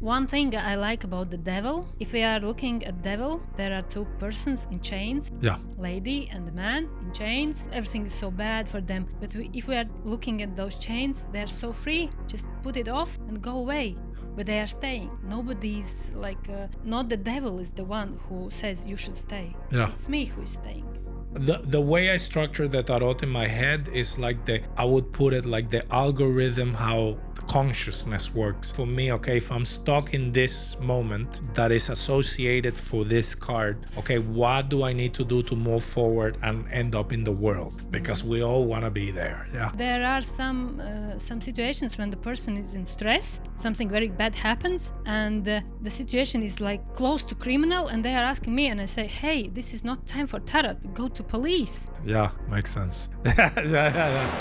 One thing I like about the devil, if we are looking at devil, there are two persons in chains. Yeah. Lady and the man in chains. Everything is so bad for them. But if we are looking at those chains, they're so free. Just put it off and go away. But they are staying. Nobody's not the devil is the one who says you should stay. Yeah. It's me who is staying. The way I structure the tarot in my head is like I would put it like the algorithm, how consciousness works. For me, okay, if I'm stuck in this moment that is associated for this card, okay, what do I need to do to move forward and end up in the world? Because we all want to be there. Yeah. There are some situations when the person is in stress, something very bad happens, and the situation is like close to criminal, and they are asking me, and I say, hey, this is not time for tarot, go to police. Yeah, makes sense. Yeah.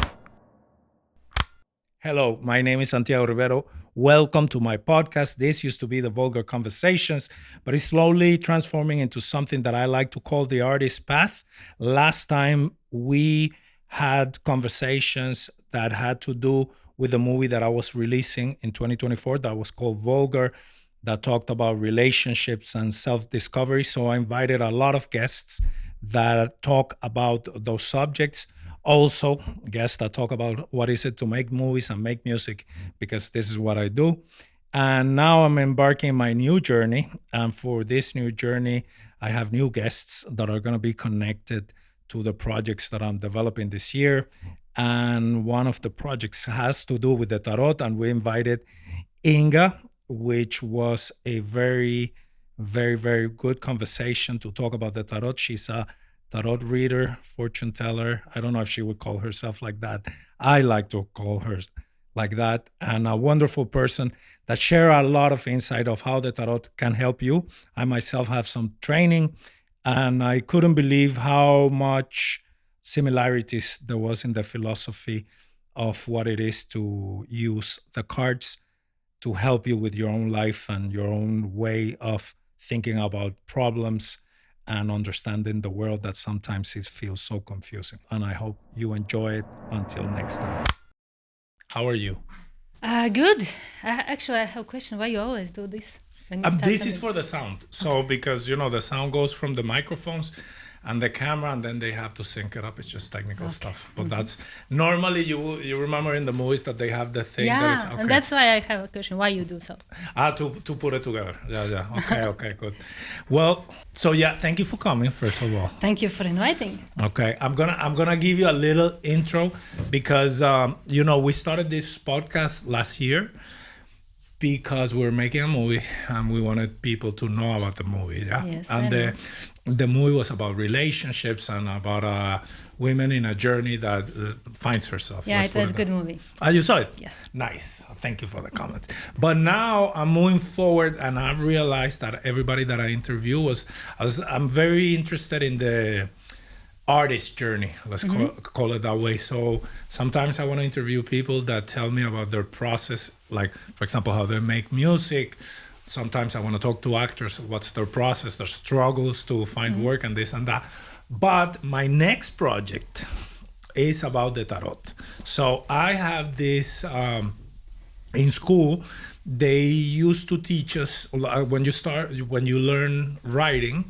Hello, my name is Santiago Rivero. Welcome to my podcast. This used to be the Vulgar Conversations, but it's slowly transforming into something that I like to call the artist path. Last time we had conversations that had to do with the movie that I was releasing in 2024 that was called Vulgar, that talked about relationships and self-discovery. So I invited a lot of guests that talk about those subjects. Also, guests that talk about what is it to make movies and make music, because this is what I do. And now I'm embarking my new journey. And for this new journey, I have new guests that are going to be connected to the projects that I'm developing this year. And one of the projects has to do with the tarot. And we invited Inga, which was a very, very, very good conversation to talk about the tarot. She's a tarot reader, fortune teller. I don't know if she would call herself like that. I like to call her like that. And a wonderful person that share a lot of insight of how the tarot can help you. I myself have some training, and I couldn't believe how much similarities there was in the philosophy of what it is to use the cards to help you with your own life and your own way of thinking about problems and understanding the world that sometimes it feels so confusing. And I hope you enjoy it. Until next time. How are you? Good. Actually, I have a question. Why you always do this? This is for the sound. So because, the sound goes from the microphones and the camera, and then they have to sync it up. It's just technical stuff. But that's normally you remember in the movies that they have the thing. Yeah, that is, okay. And that's why I have a question. Why you do so? To put it together. Yeah. Okay, good. Well, so yeah, thank you for coming, first of all. Thank you for inviting. Okay, I'm gonna give you a little intro because we started this podcast last year because we were making a movie and we wanted people to know about the movie. Yeah. Yes. And the movie was about relationships and about women in a journey that finds herself. Yeah, it was a good movie. You saw it? Yes. Nice. Thank you for the comments. But now I'm moving forward, and I've realized that everybody that I interview I'm very interested in the artist journey, let's call it that way. So sometimes I want to interview people that tell me about their process, like, for example, how they make music. Sometimes I want to talk to actors, what's their process, their struggles to find work and this and that. But my next project is about the tarot. So I have this, in school, they used to teach us, when you learn writing,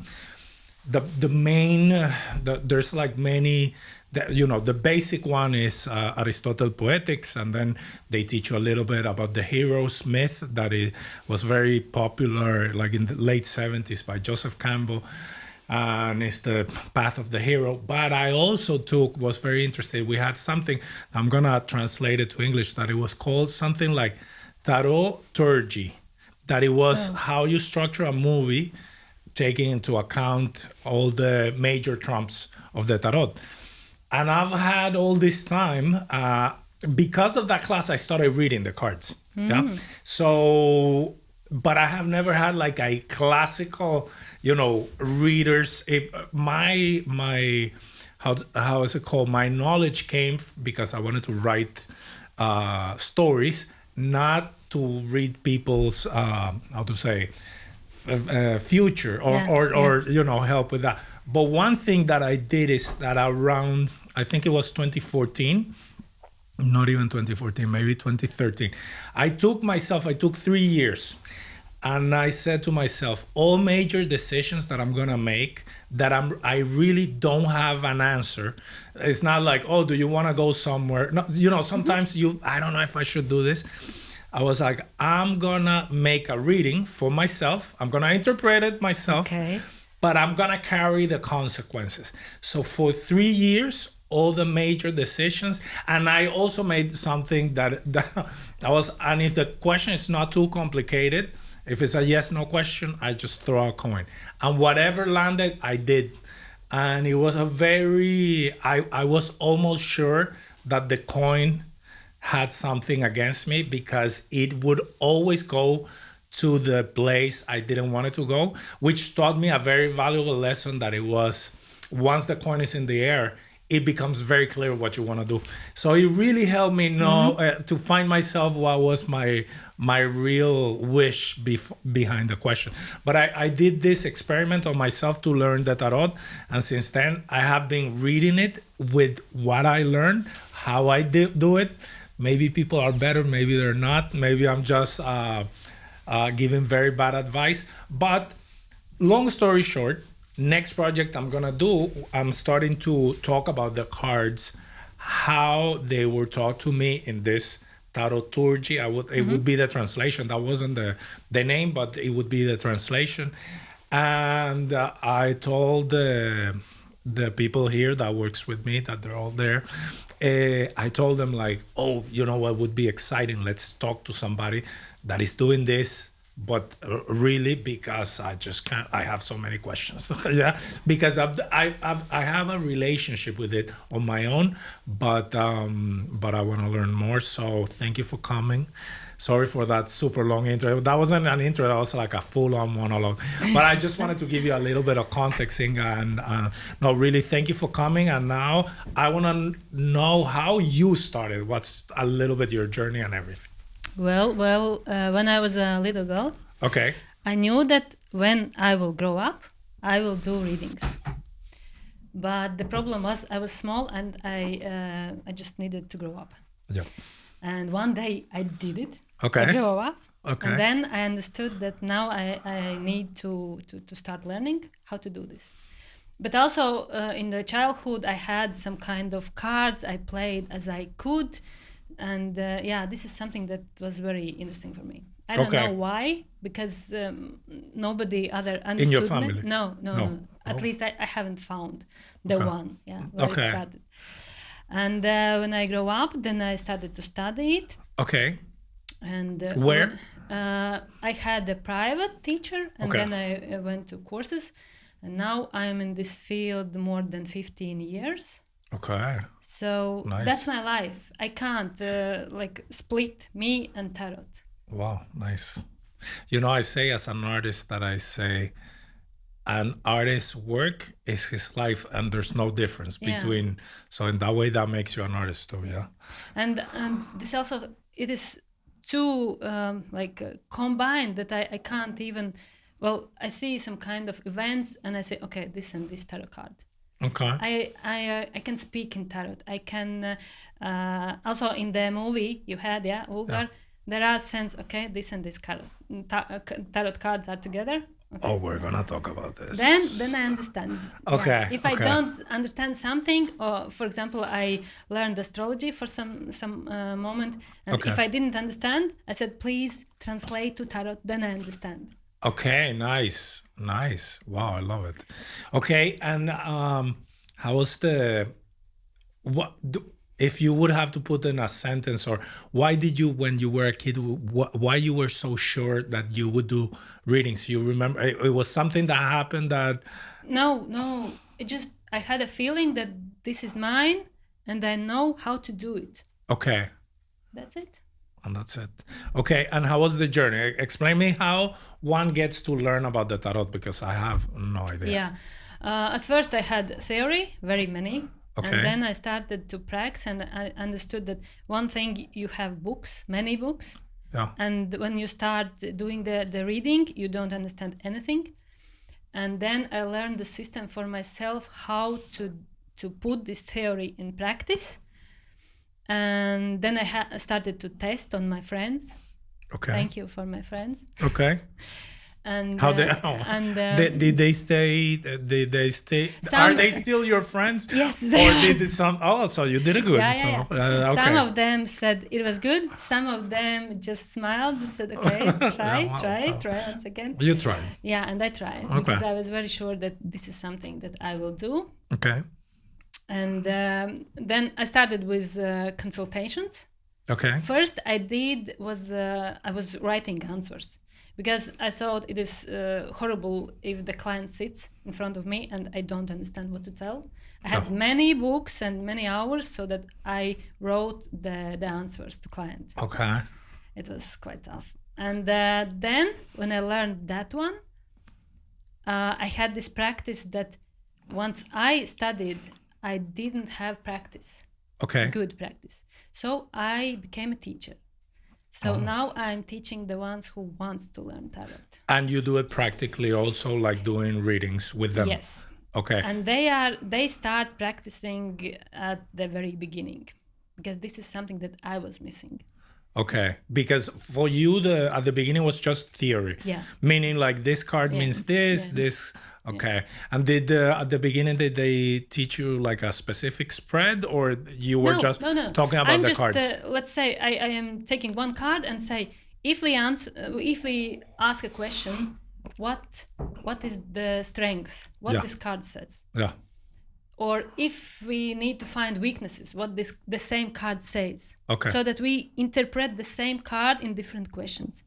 there's like many, the basic one is Aristotle Poetics, and then they teach you a little bit about the hero's myth that it was very popular like in the late 70s by Joseph Campbell, and it's the path of the hero. But I also was very interested, we had something, I'm gonna translate it to English, that it was called something like tarot-turgy, that it was how you structure a movie taking into account all the major trumps of the tarot. And I've had all this time, because of that class, I started reading the cards. Yeah. So, but I have never had like a classical, readers. My how is it called? My knowledge came because I wanted to write stories, not to read people's, future or help with that. But one thing that I did is that around, I think it was 2014, not even 2014, maybe 2013, I took 3 years And I said to myself, all major decisions that I'm gonna make that I really don't have an answer. It's not like, oh, do you want to go somewhere? No, sometimes I don't know if I should do this. I was like, I'm gonna make a reading for myself. I'm gonna interpret it myself, Okay. but I'm gonna carry the consequences. So for 3 years, all the major decisions, and I also made something that I was, and if the question is not too complicated, if it's a yes no question, I just throw a coin, and whatever landed, I did, and it was I was almost sure that the coin had something against me because it would always go to the place I didn't want it to go, which taught me a very valuable lesson that it was once the coin is in the air, it becomes very clear what you want to do. So it really helped me know to find myself what was my real wish behind the question. But I did this experiment on myself to learn the tarot, and since then I have been reading it with what I learned, how I do it. Maybe people are better, maybe they're not. Maybe I'm just giving very bad advice. But long story short, next project I'm gonna do, I'm starting to talk about the cards, how they were taught to me in this taroturgy. It would be the translation. That wasn't the name, but it would be the translation. And I told the people here that works with me, that they're all there, I told them like, oh, you know what would be exciting? Let's talk to somebody that is doing this, but really, because I just can't, I have so many questions. Yeah, because I have a relationship with it on my own, but I want to learn more. So thank you for coming. Sorry for that super long intro. That wasn't an intro. That was like a full-on monologue. But I just wanted to give you a little bit of context, Inga. And no, really, thank you for coming. And now I want to know how you started. What's a little bit your journey and everything. Well, when I was a little girl, Okay. I knew that when I will grow up, I will do readings. But the problem was I was small and I just needed to grow up. Yeah. And one day I did it. Okay. I grew up. Okay. And then I understood that now I need to start learning how to do this. But also in the childhood, I had some kind of cards I played as I could. And this is something that was very interesting for me. I don't know why, because nobody other understood in your family. Me. No. At least I haven't found the one. Yeah, where it started. And when I grew up, then I started to study it. Okay. And where? I had a private teacher, and then I went to courses, and now I'm in this field more than 15 years. Okay. So that's my life. I can't split me and tarot. Wow, nice. I say as an artist that I say an artist's work is his life, and there's no difference between. So in that way, that makes you an artist too, yeah. And this also, it is too combined that I can't even. Well, I see some kind of events, and I say, okay, this and this tarot card. Okay. I can speak in tarot. I can also in the movie you had Vulgar. There are sense this and this card, tarot cards are together. Okay. Oh, we're gonna talk about this. Then I understand. Okay. Yeah. If I don't understand something, or for example, I learned astrology for some moment, and if I didn't understand, I said, please translate to tarot. Then I understand. Okay, nice. Wow, I love it. Okay, and how was if you would have to put in a sentence, or why did you, when you were a kid, why you were so sure that you would do readings? You remember it was something that happened that? No, it just, I had a feeling that this is mine, and I know how to do it. Okay. That's it. And that's it. Okay, and how was the journey? Explain me how one gets to learn about the tarot, because I have no idea. Yeah. At first I had theory, very many. Okay. And then I started to practice, and I understood that one thing, you have books, many books. Yeah. And when you start doing the reading, you don't understand anything. And then I learned the system for myself, how to put this theory in practice. And then I started to test on my friends. Okay. Thank you for my friends. Okay. And How they? Did they stay? Did they stay? Are they still your friends? Yes. Or did some? Oh, so you did it good. Yeah. Okay. Some of them said it was good. Some of them just smiled and said, "Okay, try once again." You tried. Yeah, and I tried because I was very sure that this is something that I will do. Okay. And then I started with consultations. Okay. First, I was writing answers because I thought it is horrible if the client sits in front of me and I don't understand what to tell. I had many books and many hours so that I wrote the answers to client. Okay. It was quite tough. And then when I learned that one, I had this practice that once I studied, I didn't have practice. Okay. Good practice. So I became a teacher. So now I'm teaching the ones who wants to learn tarot. And you do it practically also, like doing readings with them? Yes. Okay. And they start practicing at the very beginning because this is something that I was missing. Okay, because for you, at the beginning was just theory. Yeah. Meaning like this card means this, this. Okay. And at the beginning, did they teach you like a specific spread, or you were just talking about the cards? Let's say I am taking one card and say, if we ask a question, what is the strengths? What this card says? Yeah. Or if we need to find weaknesses, what the same card says. Okay. So that we interpret the same card in different questions.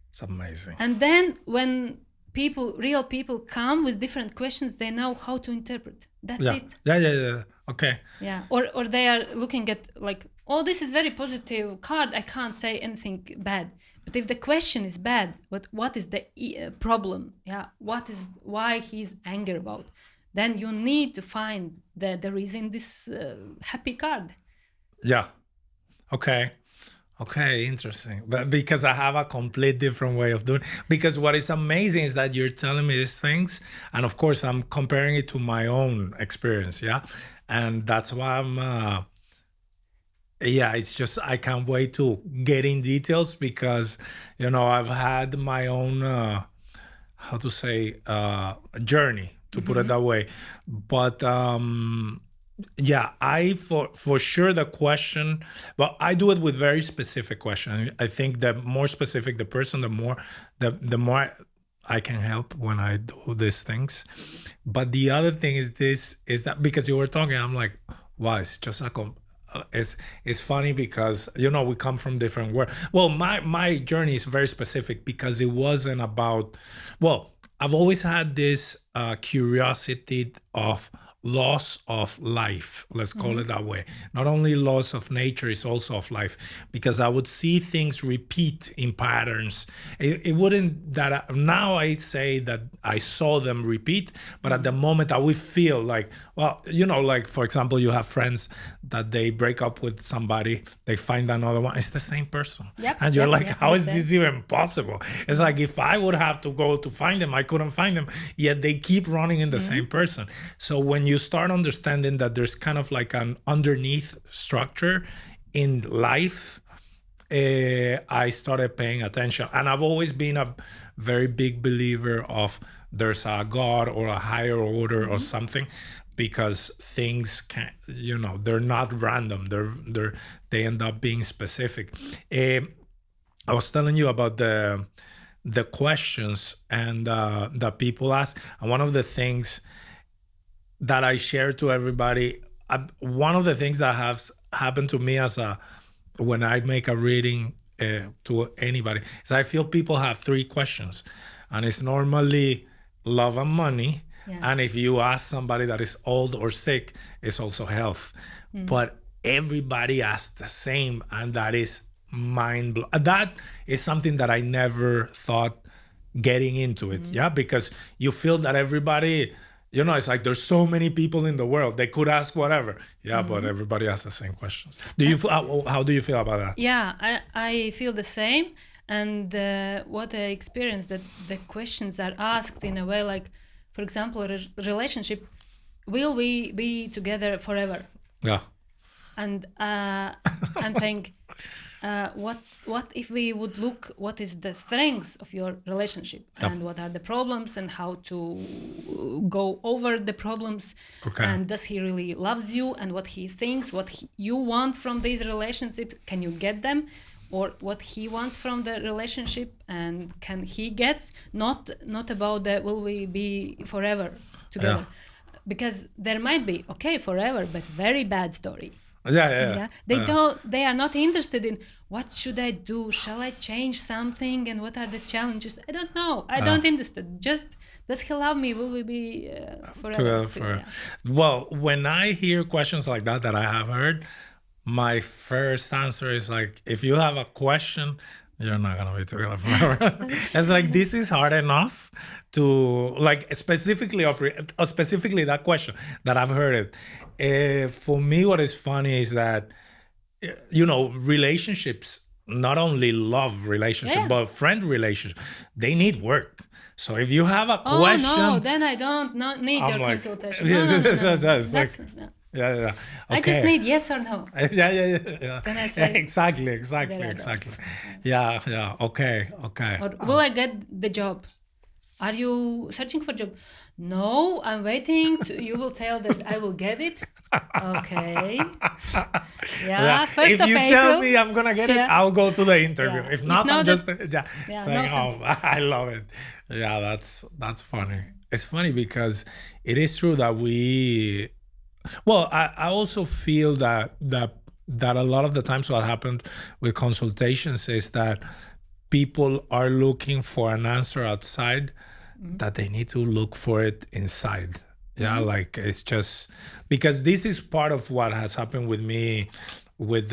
It's amazing. And then when real people come with different questions, they know how to interpret. That's it. Yeah. Okay. Yeah. Or they are looking at like, oh, this is very positive card. I can't say anything bad. But if the question is bad, what is the problem? Yeah. Why he's angry about? Then you need to find the reason this happy card. Yeah. Okay, interesting. But because I have a complete different way of doing it. Because what is amazing is that you're telling me these things. And of course, I'm comparing it to my own experience. Yeah. And that's why I'm... it's just I can't wait to get in details because, I've had my own, journey, to put it that way. But I for sure the question, but I do it with very specific questions. I think the more specific the person, the more I can help when I do these things. But the other thing is that because you were talking, I'm like, wow, it's just it's funny because we come from different worlds. Well, my journey is very specific because it wasn't about, I've always had this curiosity of loss of life, let's call it that way. Not only loss of nature, it's also of life, because I would see things repeat in patterns. It wouldn't now I say that I saw them repeat, but at the moment I would feel like, like for example, you have friends that they break up with somebody, they find another one, it's the same person. And you're how is this even possible? It's like if I would have to go to find them, I couldn't find them, yet they keep running in the same person. So when you start understanding that there's kind of like an underneath structure in life, I started paying attention. And I've always been a very big believer of there's a God or a higher order or something, because things can't, they're not random. They end up being specific. I was telling you about the questions and that people ask. And one of the things that I share to everybody, one of the things that has happened to me when I make a reading to anybody is I feel people have 3 questions, and it's normally love and money. And if you ask somebody that is old or sick, it's also health. But everybody asks the same, and that is mind-blowing. That is something that I never thought getting into it. Because you feel that everybody... it's like there's so many people in the world. They could ask whatever. But everybody asks the same questions. How do you feel about that? Yeah, I feel the same. And what I experienced, that the questions are asked in a way like, for example, a relationship, will we be together forever? Yeah. And think, what if we would look what is the strengths of your relationship and what are the problems and how to go over the problems, and does he really loves you and what he thinks, you want from this relationship, can you get them, or what he wants from the relationship and can he get, not about the will we be forever together, because there might be forever but very bad story. They are not interested in what should I do, shall I change something, and what are the challenges. I don't know, I don't interested, just does he love me, will we be forever. Well, when I hear questions like that I have heard, my first answer is like, if you have a question, you're not gonna be together forever. It's like, this is hard enough to, like, specifically that question that I've heard it. For me, what is funny is that, relationships, not only love relationship, but friend relationship, they need work. So if you have a question, no, then I don't need your consultation. No. Okay. I just need yes or no. Yeah. Then I say exactly. Yeah. Okay. Or will I get the job? Are you searching for a job? No, I'm waiting. You will tell that I will get it. Okay. Yeah. First if of you April, tell me I'm gonna get it, I'll go to the interview. If not, I'm just saying, I love it. Yeah, that's funny. It's funny because it is true that I also feel that a lot of the times what happened with consultations is that people are looking for an answer outside, that they need to look for it inside. Yeah, like it's just because this is part of what has happened with me with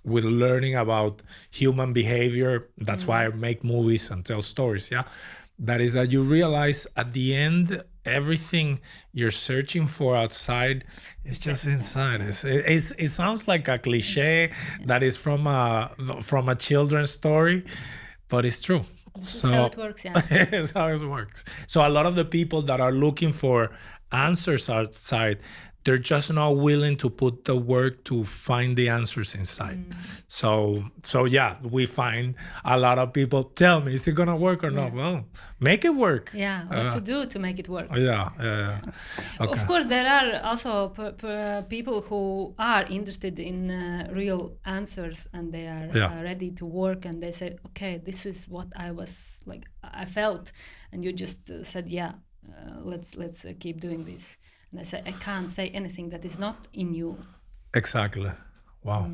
learning about human behavior. That's why I make movies and tell stories. Yeah, that is that you realize at the end, everything you're searching for outside is just inside. It sounds like a cliche that is from a children's story, but it's true. This is how it works, yeah. It's how it works. So a lot of the people that are looking for answers outside, they're just not willing to put the work to find the answers inside. So yeah, we find a lot of people tell me, is it gonna work or not? Well, make it work. Yeah, what to do to make it work. Yeah. Okay. Of course, there are also people who are interested in real answers, and they are ready to work, and they say, okay, this is what I felt, and you just said, let's keep doing this. And I say, I can't say anything that is not in you. Exactly. Wow.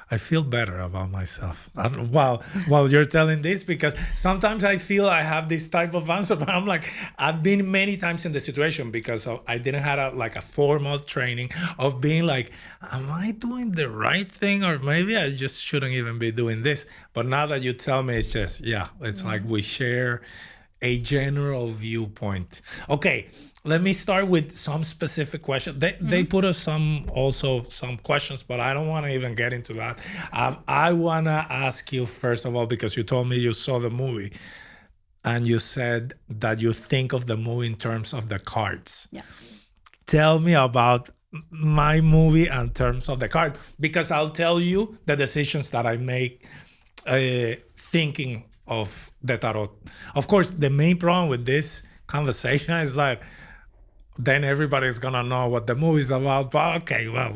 I feel better about myself while you're telling this, because sometimes I feel I have this type of answer, but I'm like, I've been many times in the situation because I didn't have a formal training of being like, am I doing the right thing, or maybe I just shouldn't even be doing this? But now that you tell me, it's just, it's like we share a general viewpoint. Okay. Let me start with some specific questions. They put us some questions, but I don't want to even get into that. I want to ask you, first of all, because you told me you saw the movie and you said that you think of the movie in terms of the cards. Yeah. Tell me about my movie in terms of the card, because I'll tell you the decisions that I make thinking of the tarot. Of course, the main problem with this conversation is that then everybody's gonna know what the movie's about. But okay, well,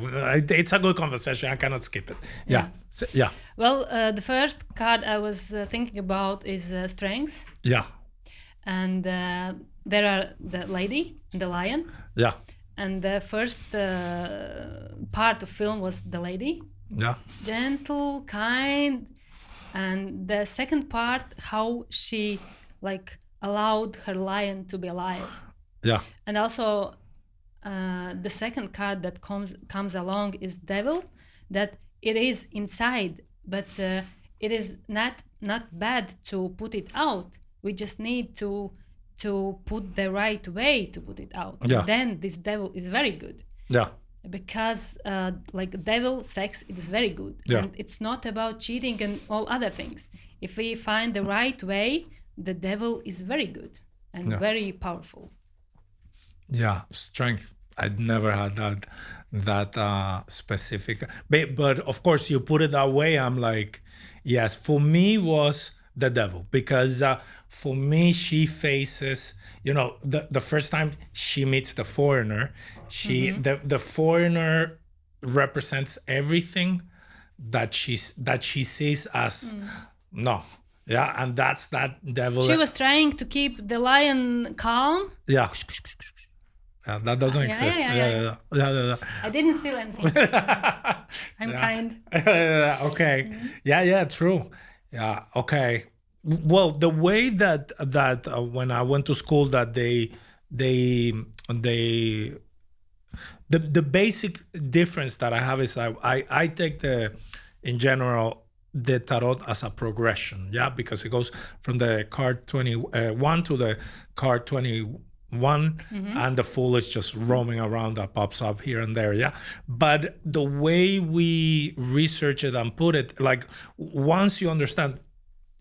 it's a good conversation. I cannot skip it. Yeah. Well, the first card I was thinking about is strengths. Yeah. And there are the lady and the lion. Yeah. And the first part of film was the lady. Yeah. Gentle, kind. And the second part, how she allowed her lion to be alive. Yeah. And also the second card that comes along is devil, that it is inside, but it is not bad to put it out. We just need to put the right way to put it out. Yeah. Then this devil is very good. Yeah. Because devil sex, it is very good. Yeah. And it's not about cheating and all other things. If we find the right way, the devil is very good and very powerful. Yeah, strength. I'd never had that specific. But of course, you put it that way. I'm like, yes. For me, was the devil because for me, she faces. The first time she meets the foreigner, the foreigner represents everything that she sees as no. Yeah, and that's that devil. She was trying to keep the lion calm. Yeah. Yeah, that doesn't exist. Yeah. I didn't feel anything. I'm kind. Okay. Yeah, true. Yeah, okay. Well, the way that when I went to school, that they the basic difference that I have is I take in general the tarot as a progression, yeah, because it goes from the card 21 to the card 21, and the fool is just roaming around that pops up here and there, yeah. But the way we research it and put it, like once you understand,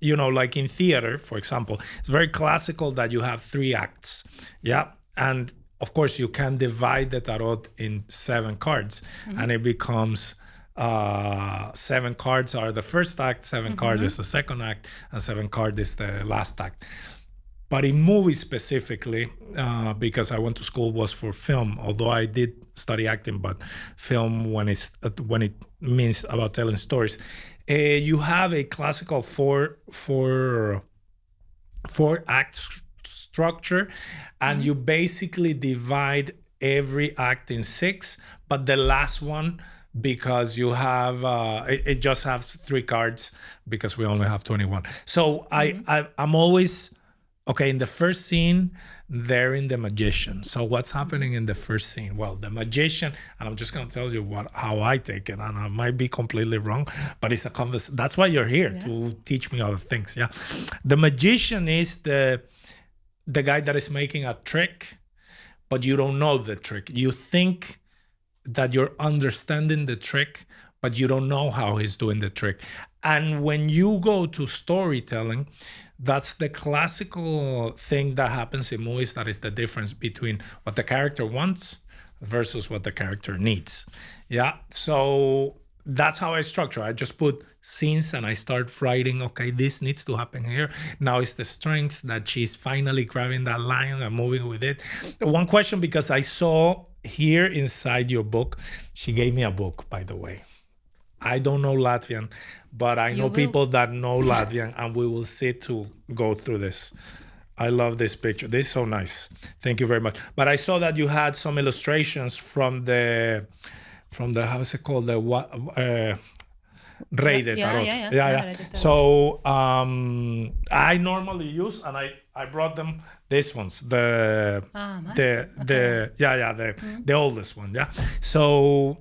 like in theater, for example, it's very classical that you have 3 acts, yeah, and of course you can divide the tarot in 7 cards, and it becomes 7 cards are the first act, 7 cards is the second act, and 7 cards is the last act. But in movies specifically, because I went to school was for film, although I did study acting, but film when it means about telling stories, you have a classical 4 act structure, and you basically divide every act in 6, but the last one, because you have it just has 3 cards because we only have 21. So I'm always okay. In the first scene, they're in the magician. So what's happening in the first scene? Well, the magician, and I'm just going to tell you how I take it, and I might be completely wrong, but it's a conversation. That's why you're here, to teach me other things. Yeah, the magician is the guy that is making a trick, but you don't know the trick. You think that you're understanding the trick, but you don't know how he's doing the trick. And when you go to storytelling, that's the classical thing that happens in movies. That is the difference between what the character wants versus what the character needs. Yeah. So that's how I structure. I just put scenes and I start writing, okay, this needs to happen here. Now it's the strength that she's finally grabbing that lion and moving with it. One question, because I saw here inside your book, she gave me a book, by the way. I don't know Latvian, but I know people that know Latvian, and we will sit to go through this. I love this picture. This is so nice. Thank you very much. But I saw that you had some illustrations from the how's it called? The Rey de Tarot. Yeah. So I normally use, and I brought them these ones, the oldest one. Yeah. So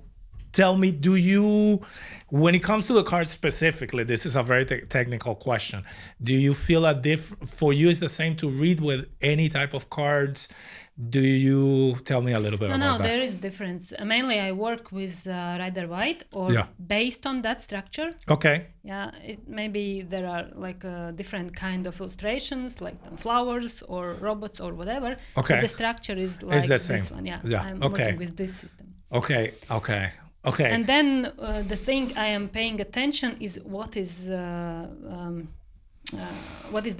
tell me, do you, when it comes to the cards specifically, this is a very technical question. Do you feel for you it's the same to read with any type of cards? Do you tell me a little bit about that? No, there is difference. Mainly I work with Rider White, or based on that structure. Okay. Yeah, maybe there are like different kind of illustrations, like flowers or robots or whatever. Okay. But the structure is like this one. Yeah. I'm working with this system. Okay. And then the thing I am paying attention is what is the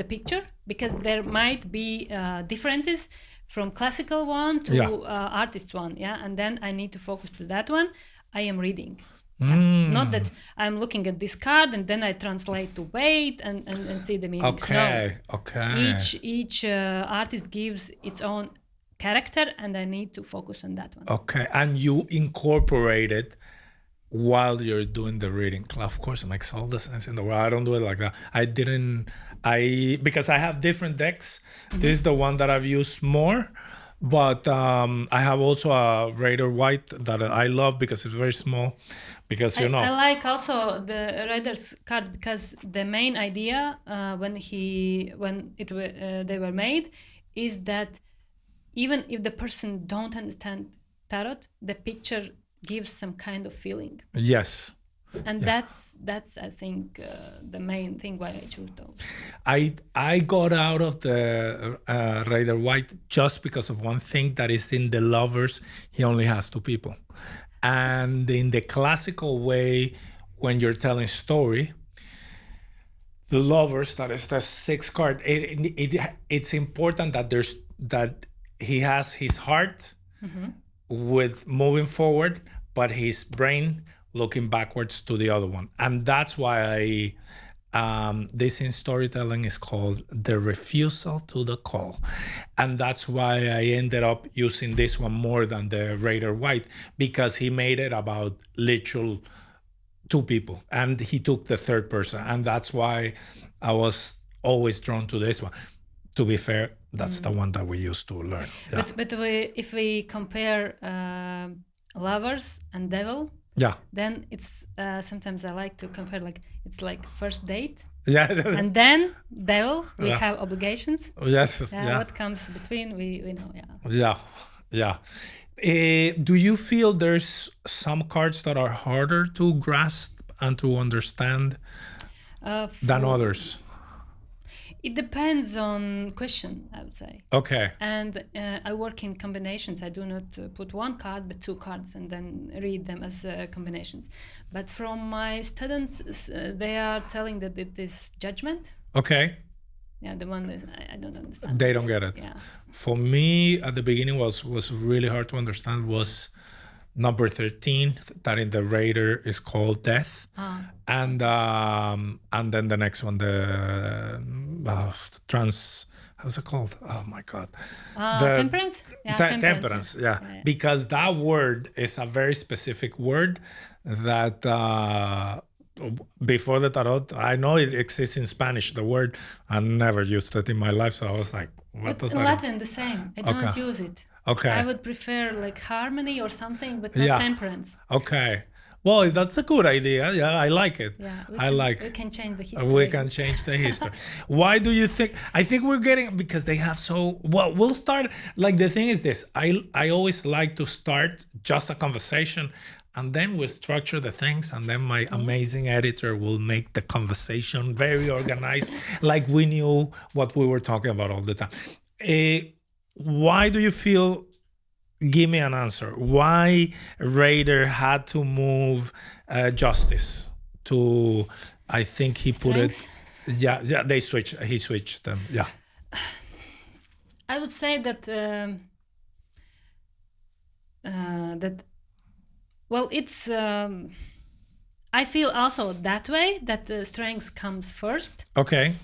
picture, because there might be differences from classical one to artist one, and then I need to focus to that one. I am reading. Not that I'm looking at this card and then I translate to weight and see the meanings. Okay. Each artist gives its own character, and I need to focus on that one. Okay, and you incorporate it while you're doing the reading. Of course, it makes all the sense in the world. I don't do it like that. Because I have different decks. This is the one that I've used more, but I have also a Rider White that I love because it's very small. Because I like also the Rider's cards, because the main idea they were made is that even if the person don't understand tarot, the picture gives some kind of feeling. Yes. And that's I think the main thing why I choose those. I got out of the Rider White just because of one thing, that is in the Lovers, he only has two people. And in the classical way, when you're telling story, the Lovers, that is the sixth card, it's important that he has his heart with moving forward, but his brain looking backwards to the other one. And that's why this in storytelling is called the refusal to the call. And that's why I ended up using this one more than the Raider White, because he made it about literal two people and he took the third person. And that's why I was always drawn to this one. To be fair, that's the one that we used to learn. Yeah. But if we compare Lovers and Devil, then it's sometimes I like to compare, like it's like first date. Yeah. And then Devil, we have obligations. Yes. What comes between, we know. Yeah. Do you feel there's some cards that are harder to grasp and to understand than others? It depends on question, I would say. Okay. And I work in combinations. I do not put one card, but two cards, and then read them as combinations. But from my students, they are telling that it is judgment. Okay. Yeah, the one that I don't understand. They don't get it. Yeah. For me, at the beginning, was really hard to understand was number 13, that in the Raider is called Death. And then the next one, the how's it called? Oh my God. Temperance? Yeah, temperance, yeah. Because that word is a very specific word that before the tarot, I know it exists in Spanish, the word. I never used it in my life, so I was like, what does that mean? In Latvian, the same. I don't use it. Okay. I would prefer like harmony or something, but not temperance. Okay. Well, that's a good idea. Yeah, I like it. Yeah, we can change the history. We can change the history. Why do you think? I think we're getting, because they have so, well, we'll start, like the thing is this, I always like to start just a conversation and then we structure the things, and then my amazing editor will make the conversation very organized, like we knew what we were talking about all the time. Why do you feel, give me an answer, why Raider had to move justice to, I think he put Strengths? it, he switched them, yeah. I would say that, well, it's, I feel also that way, that strength comes first. Okay.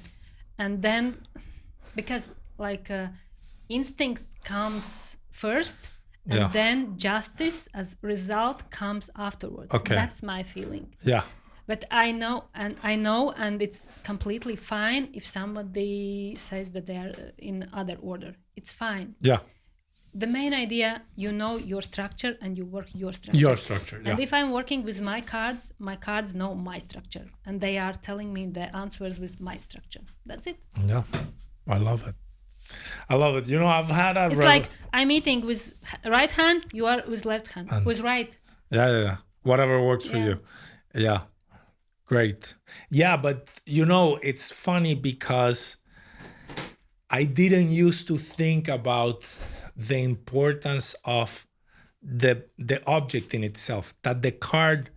And then, because like instincts comes first, and then justice as result comes afterwards. Okay. That's my feeling. Yeah. But I know, and it's completely fine if somebody says that they are in other order. It's fine. Yeah. The main idea, you know your structure and you work your structure. Your structure, yeah. And if I'm working with my cards know my structure, and they are telling me the answers with my structure. That's it. Yeah, I love it. I love it. You know, I've had a... It's like I'm eating with right hand, you are with left hand, with right. Yeah. Whatever works for you. Yeah, great. Yeah, but you know, it's funny because I didn't used to think about the importance of the object in itself, that the card,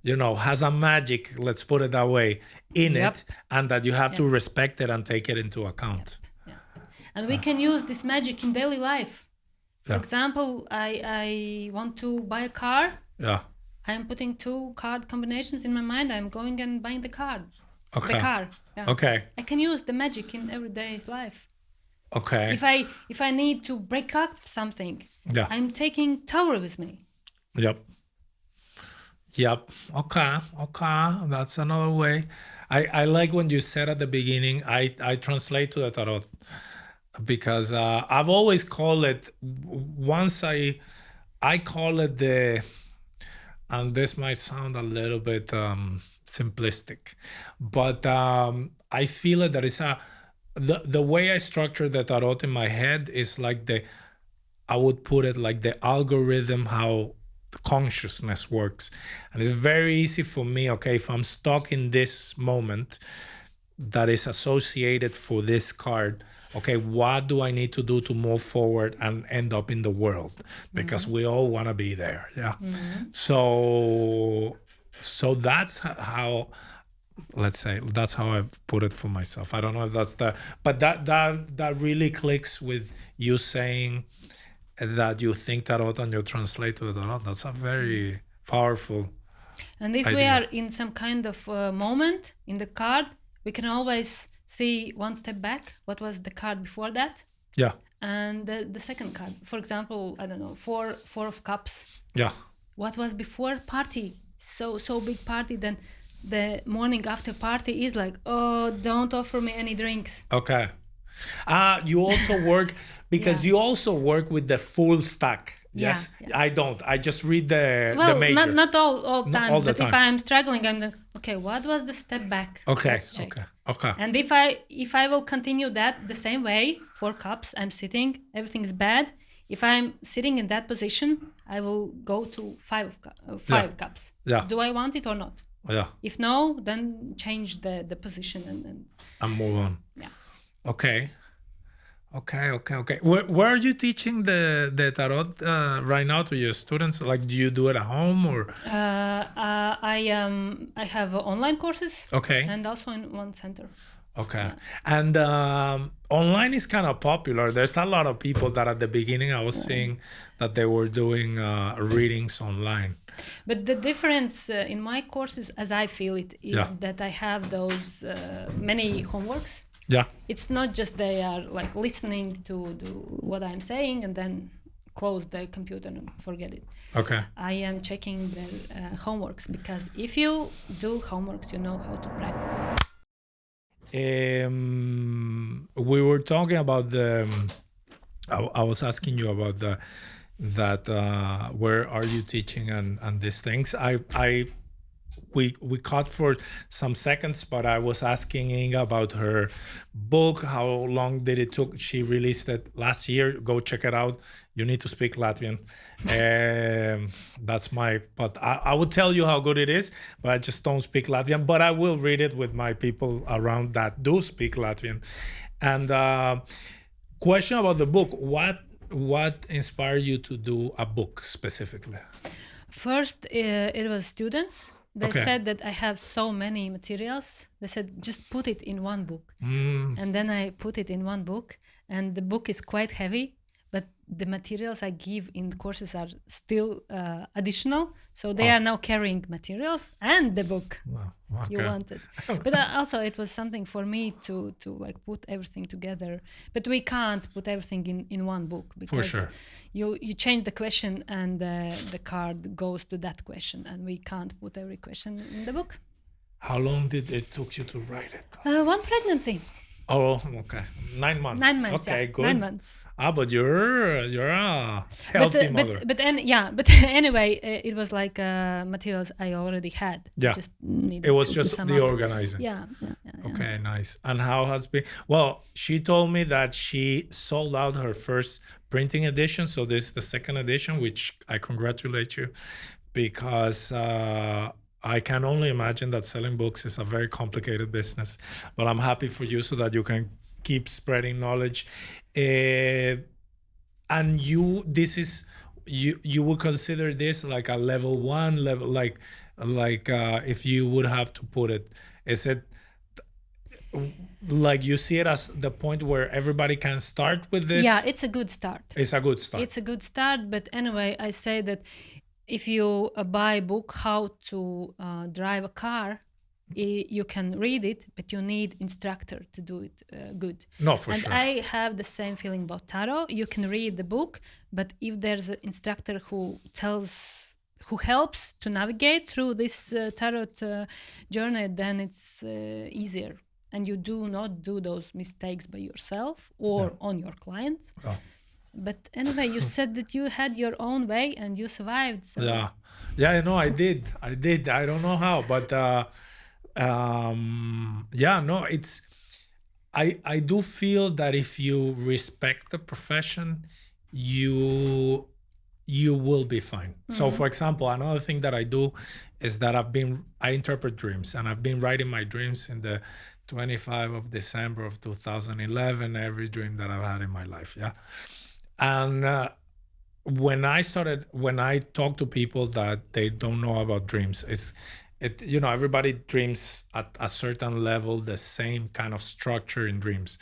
you know, has a magic, let's put it that way, in it, and that you have to respect it and take it into account. And we can use this magic in daily life. For example, I want to buy a car. Yeah. I'm putting two card combinations in my mind. I'm going and buying the card. Okay. The car. Yeah. Okay. I can use the magic in everyday's life. Okay. If I need to break up something, I'm taking tower with me. Yep. Okay. That's another way. I like when you said at the beginning, I translate to the tarot, because I've always called it, once I call it the, and this might sound a little bit simplistic, but I feel it that it's the way I structure the tarot in my head is like I would put it like the algorithm, how consciousness works. And it's very easy for me, okay, if I'm stuck in this moment that is associated for this card, okay, what do I need to do to move forward and end up in the world? Because we all want to be there. Yeah. So that's how, let's say, that's how I've put it for myself. I don't know if that's but that really clicks with you saying that you think tarot and you translate to the tarot. That's a very powerful And if idea. we are in some kind of moment in the card, we can always see one step back. What was the card before that? Yeah. And the second card, for example, I don't know, four of cups. Yeah. What was before? Party. So big party. Then the morning after party is like, oh, don't offer me any drinks. Okay. You also work because you also work with the full stack. Yes. Yeah. I don't. I just read the Well, major. not all times, all the but time. if I'm struggling, I'm like, okay, what was the step back? Okay. Let's check. Okay. And if I will continue that the same way, 4 cups, I'm sitting, everything is bad. If I'm sitting in that position, I will go to 5 cups. Yeah. Do I want it or not? Yeah. If no, then change the position And move on. Yeah. Okay. Where are you teaching the tarot right now to your students? Like, do you do it at home or? I have online courses. Okay. And also in one center. Okay. And online is kind of popular. There's a lot of people that at the beginning I was seeing that they were doing readings online. But the difference in my courses, as I feel it, is that I have those many homeworks. Yeah. It's not just they are like listening to what I'm saying and then close the computer and forget it. Okay. I am checking their homeworks, because if you do homeworks, you know how to practice. We were talking about I was asking you about where are you teaching and these things. We cut for some seconds, but I was asking Inga about her book. How long did it took? She released it last year. Go check it out. You need to speak Latvian. But I would tell you how good it is, but I just don't speak Latvian. But I will read it with my people around that do speak Latvian. And question about the book: what inspired you to do a book specifically? First, it was students. They said that I have so many materials. They said, just put it in one book. And then I put it in one book. And the book is quite heavy, but the materials I give in the courses are still additional. So they are now carrying materials and the book you wanted. But also it was something for me to like put everything together. But we can't put everything in one book, because you change the question and the card goes to that question, and we can't put every question in the book. How long did it took you to write it? One pregnancy. Oh, okay. 9 months. 9 months. Okay, good. 9 months. But you're a healthy mother. But anyway, it was like materials I already had. Yeah. Just needed it was to just sum the up. organizing. Yeah. Okay, nice. And how has been? Well, she told me that she sold out her first printing edition. So this is the second edition, which I congratulate you, because I can only imagine that selling books is a very complicated business. But I'm happy for you so that you can keep spreading knowledge. And you would consider this like a level 1 level, like if you would have to put it, is it like you see it as the point where everybody can start with this? Yeah, it's a good start. It's a good start. It's a good start. But anyway, I say that if you buy a book how to drive a car, you can read it, but you need instructor to do it good. No, for and sure. I have the same feeling about tarot. You can read the book, but if there's an instructor who helps to navigate through this tarot journey, then it's easier, and you do not do those mistakes by yourself or on your clients. Oh. But anyway, you said that you had your own way and you survived. So. Yeah, no, I did. I don't know how, but it's. I do feel that if you respect the profession, you you will be fine. So for example, another thing that I do is that I interpret dreams, and I've been writing my dreams in the 25 of December of 2011, every dream that I've had in my life. Yeah. And when I talk to people that they don't know about dreams, everybody dreams at a certain level, the same kind of structure in dreams.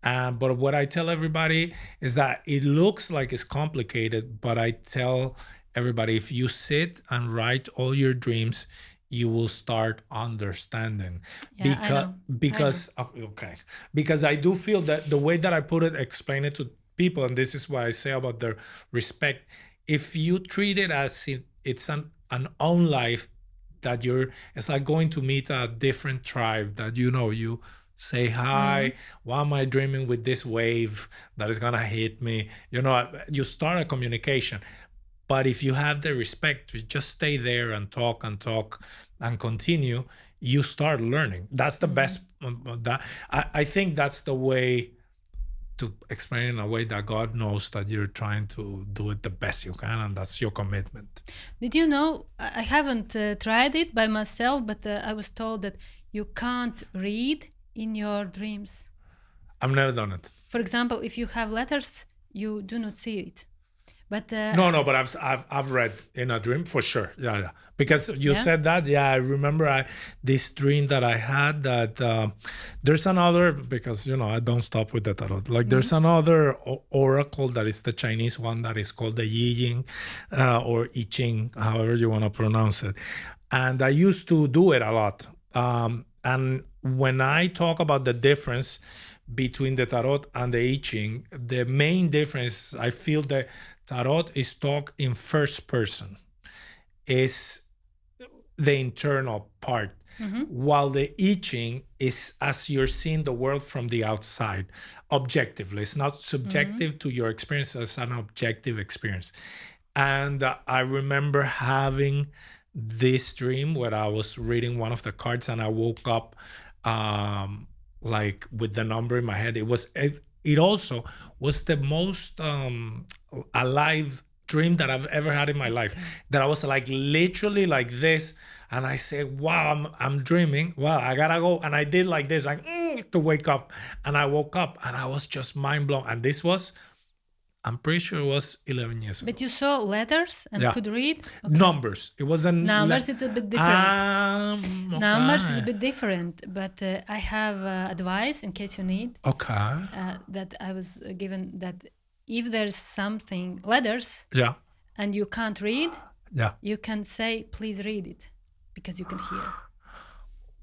But what I tell everybody is that it looks like it's complicated, but I tell everybody, if you sit and write all your dreams, you will start understanding. Yeah, I know. Because I do feel that the way that I put it, explain it to people, and this is what I say about the respect. If you treat it as it's an own life, that it's like going to meet a different tribe that you say hi. Why am I dreaming with this wave that is gonna hit me? You start a communication. But if you have the respect to just stay there and talk and continue, you start learning. That's the best. I think that's the way to explain in a way that God knows that you're trying to do it the best you can, and that's your commitment. Did you know, I haven't tried it by myself, but I was told that you can't read in your dreams. I've never done it. For example, if you have letters, you do not see it. But but I've read in a dream for sure. Yeah. Because you said that. Yeah, I remember this dream that I had that there's another, because I don't stop with the tarot. Like there's another oracle that is the Chinese one that is called the Yi Ying or I Ching, however you want to pronounce it. And I used to do it a lot. And when I talk about the difference between the tarot and the I Ching, the main difference, I feel that tarot is talk in first person, is the internal part, while the I Ching is as you're seeing the world from the outside, objectively. It's not subjective to your experience, it's an objective experience. And I remember having this dream where I was reading one of the cards and I woke up like with the number in my head. It also was the most alive dream that I've ever had in my life. That I was like literally like this, and I said, "Wow, I'm dreaming. Wow, I gotta go." And I did like this, like to wake up, and I woke up, and I was just mind blown. And this was, I'm pretty sure it was 11 years ago. But you saw letters and could read? Okay. Numbers. It wasn't... Numbers, it's a bit different. Okay. Numbers is a bit different, but I have advice in case you need. Okay. That I was given, that if there's something, letters, and you can't read, you can say, please read it, because you can hear.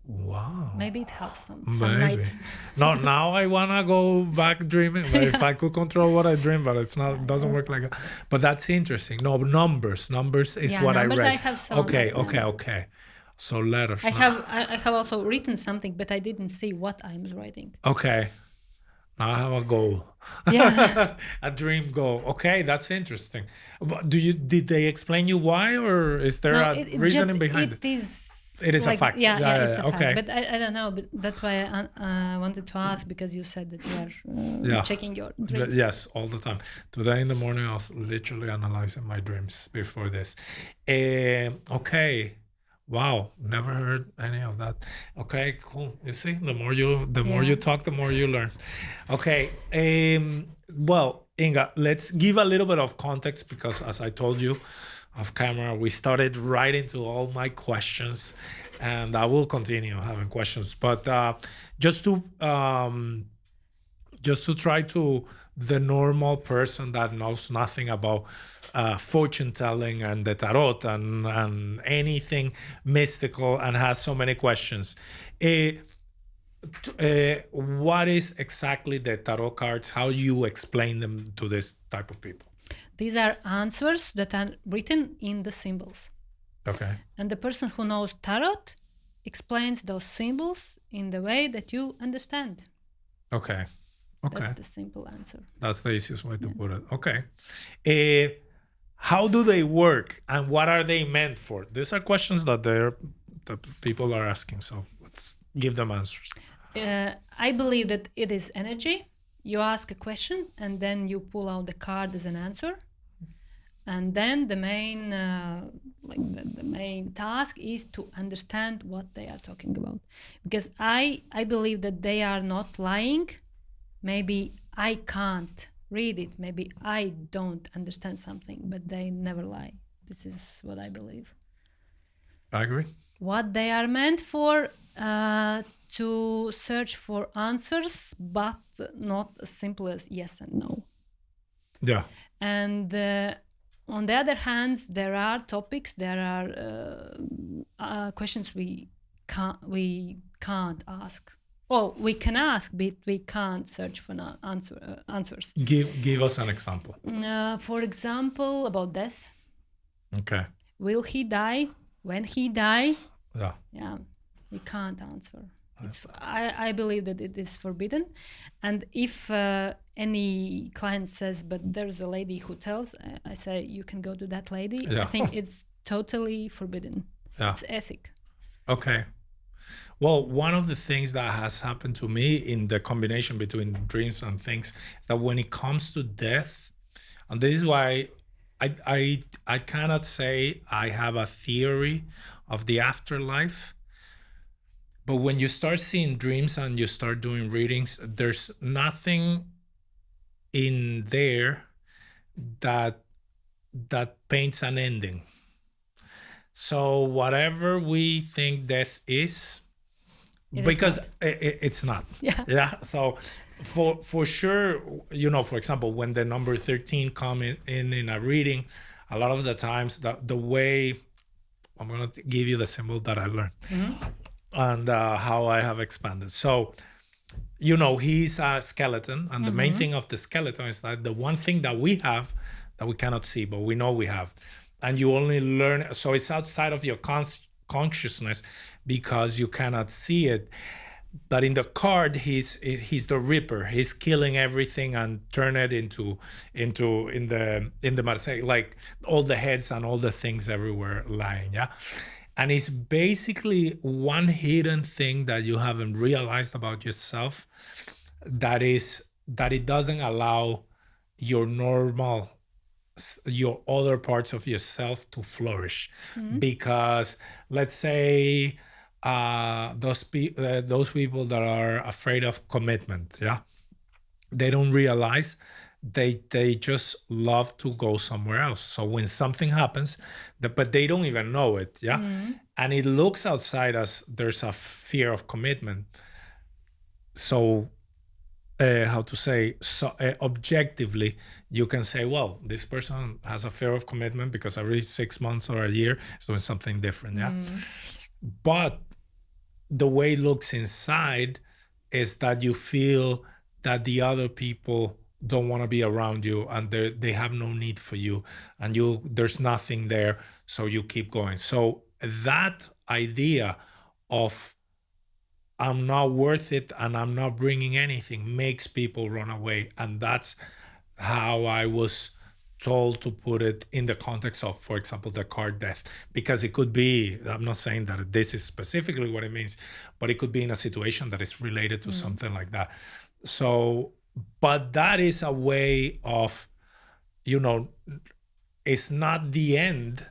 Wow. Maybe it helps some night. No, now I wanna go back dreaming. But if I could control what I dream, but it doesn't work like that. But that's interesting. No, numbers is what numbers I read. I have some. Okay. So letters. I have also written something, but I didn't see what I'm writing. Okay. Now I have a goal. Yeah. A dream goal. Okay, that's interesting. Did they explain you why, or is there a reasoning behind it? It is like, a fact. Yeah, it's a okay. fact. But I don't know. But that's why I wanted to ask, because you said that you are checking your dreams. Yes, all the time. Today in the morning, I was literally analyzing my dreams before this. Okay. Wow, never heard any of that. Okay, cool. You see, the more you talk, the more you learn. Okay. Well, Inga, let's give a little bit of context, because as I told you off camera, we started right into all my questions, and I will continue having questions. But just to try to the normal person that knows nothing about fortune telling and the tarot and anything mystical and has so many questions. What is exactly the tarot cards? How you explain them to this type of people? These are answers that are written in the symbols. Okay. And the person who knows tarot explains those symbols in the way that you understand. Okay. That's the simple answer. That's the easiest way to put it. Okay. How do they work, and what are they meant for? These are questions that the people are asking, so let's give them answers. I believe that it is energy. You ask a question and then you pull out the card as an answer. And then the main the main task is to understand what they are talking about, because I believe that they are not lying. Maybe I can't read it, maybe I don't understand something, but they never lie. This is what I believe. I agree. What they are meant for, to search for answers, but not as simple as yes and no. Yeah. And on the other hand, there are topics, there are questions we can't ask. Well, we can ask, but we can't search for answers. Give us an example. For example, about death. Okay. Will he die? When he die? Yeah. Yeah, we can't answer. I believe that it is forbidden. And if any client says, but there's a lady who tells, I say, you can go to that lady. Yeah. I think it's totally forbidden. Yeah. It's ethic. Okay. Well, one of the things that has happened to me in the combination between dreams and things is that when it comes to death, and this is why I cannot say I have a theory of the afterlife, but when you start seeing dreams and you start doing readings, there's nothing in there that paints an ending. So whatever we think death is, because it's not. Yeah. Yeah. So for sure, for example, when the number 13 come in a reading, a lot of the times the way I'm going to give you the symbol that I learned and how I have expanded. So, he's a skeleton, and the main thing of the skeleton is that the one thing that we have that we cannot see, but we know we have, and you only learn. So it's outside of your consciousness because you cannot see it. But in the card, he's the Ripper. He's killing everything and turn it into in the Marseille, like all the heads and all the things everywhere lying. Yeah. And it's basically one hidden thing that you haven't realized about yourself, that it doesn't allow your other parts of yourself to flourish. Because let's say those people that are afraid of commitment, yeah, they don't realize they just love to go somewhere else. So when something happens, but they don't even know it, yeah, and it looks outside as there's a fear of commitment. So objectively, you can say, well, this person has a fear of commitment because every 6 months or a year is doing something different, yeah. But the way it looks inside is that you feel that the other people don't want to be around you and they have no need for you, and there's nothing there, so you keep going. So that idea of I'm not worth it and I'm not bringing anything makes people run away. And that's how I was told to put it in the context of, for example, the card death. Because it could be, I'm not saying that this is specifically what it means, but it could be in a situation that is related to something like that. So, but that is a way of, it's not the end.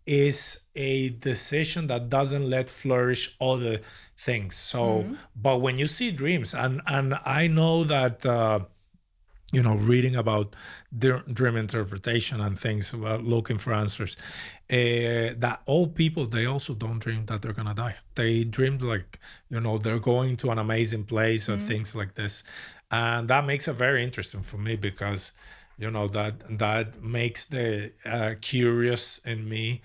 Is a decision that doesn't let flourish other things. So, but when you see dreams, and I know that, reading about dream interpretation and things, about looking for answers, that old people, they also don't dream that they're going to die. They dreamed like, they're going to an amazing place or things like this. And that makes it very interesting for me because that makes the curious in me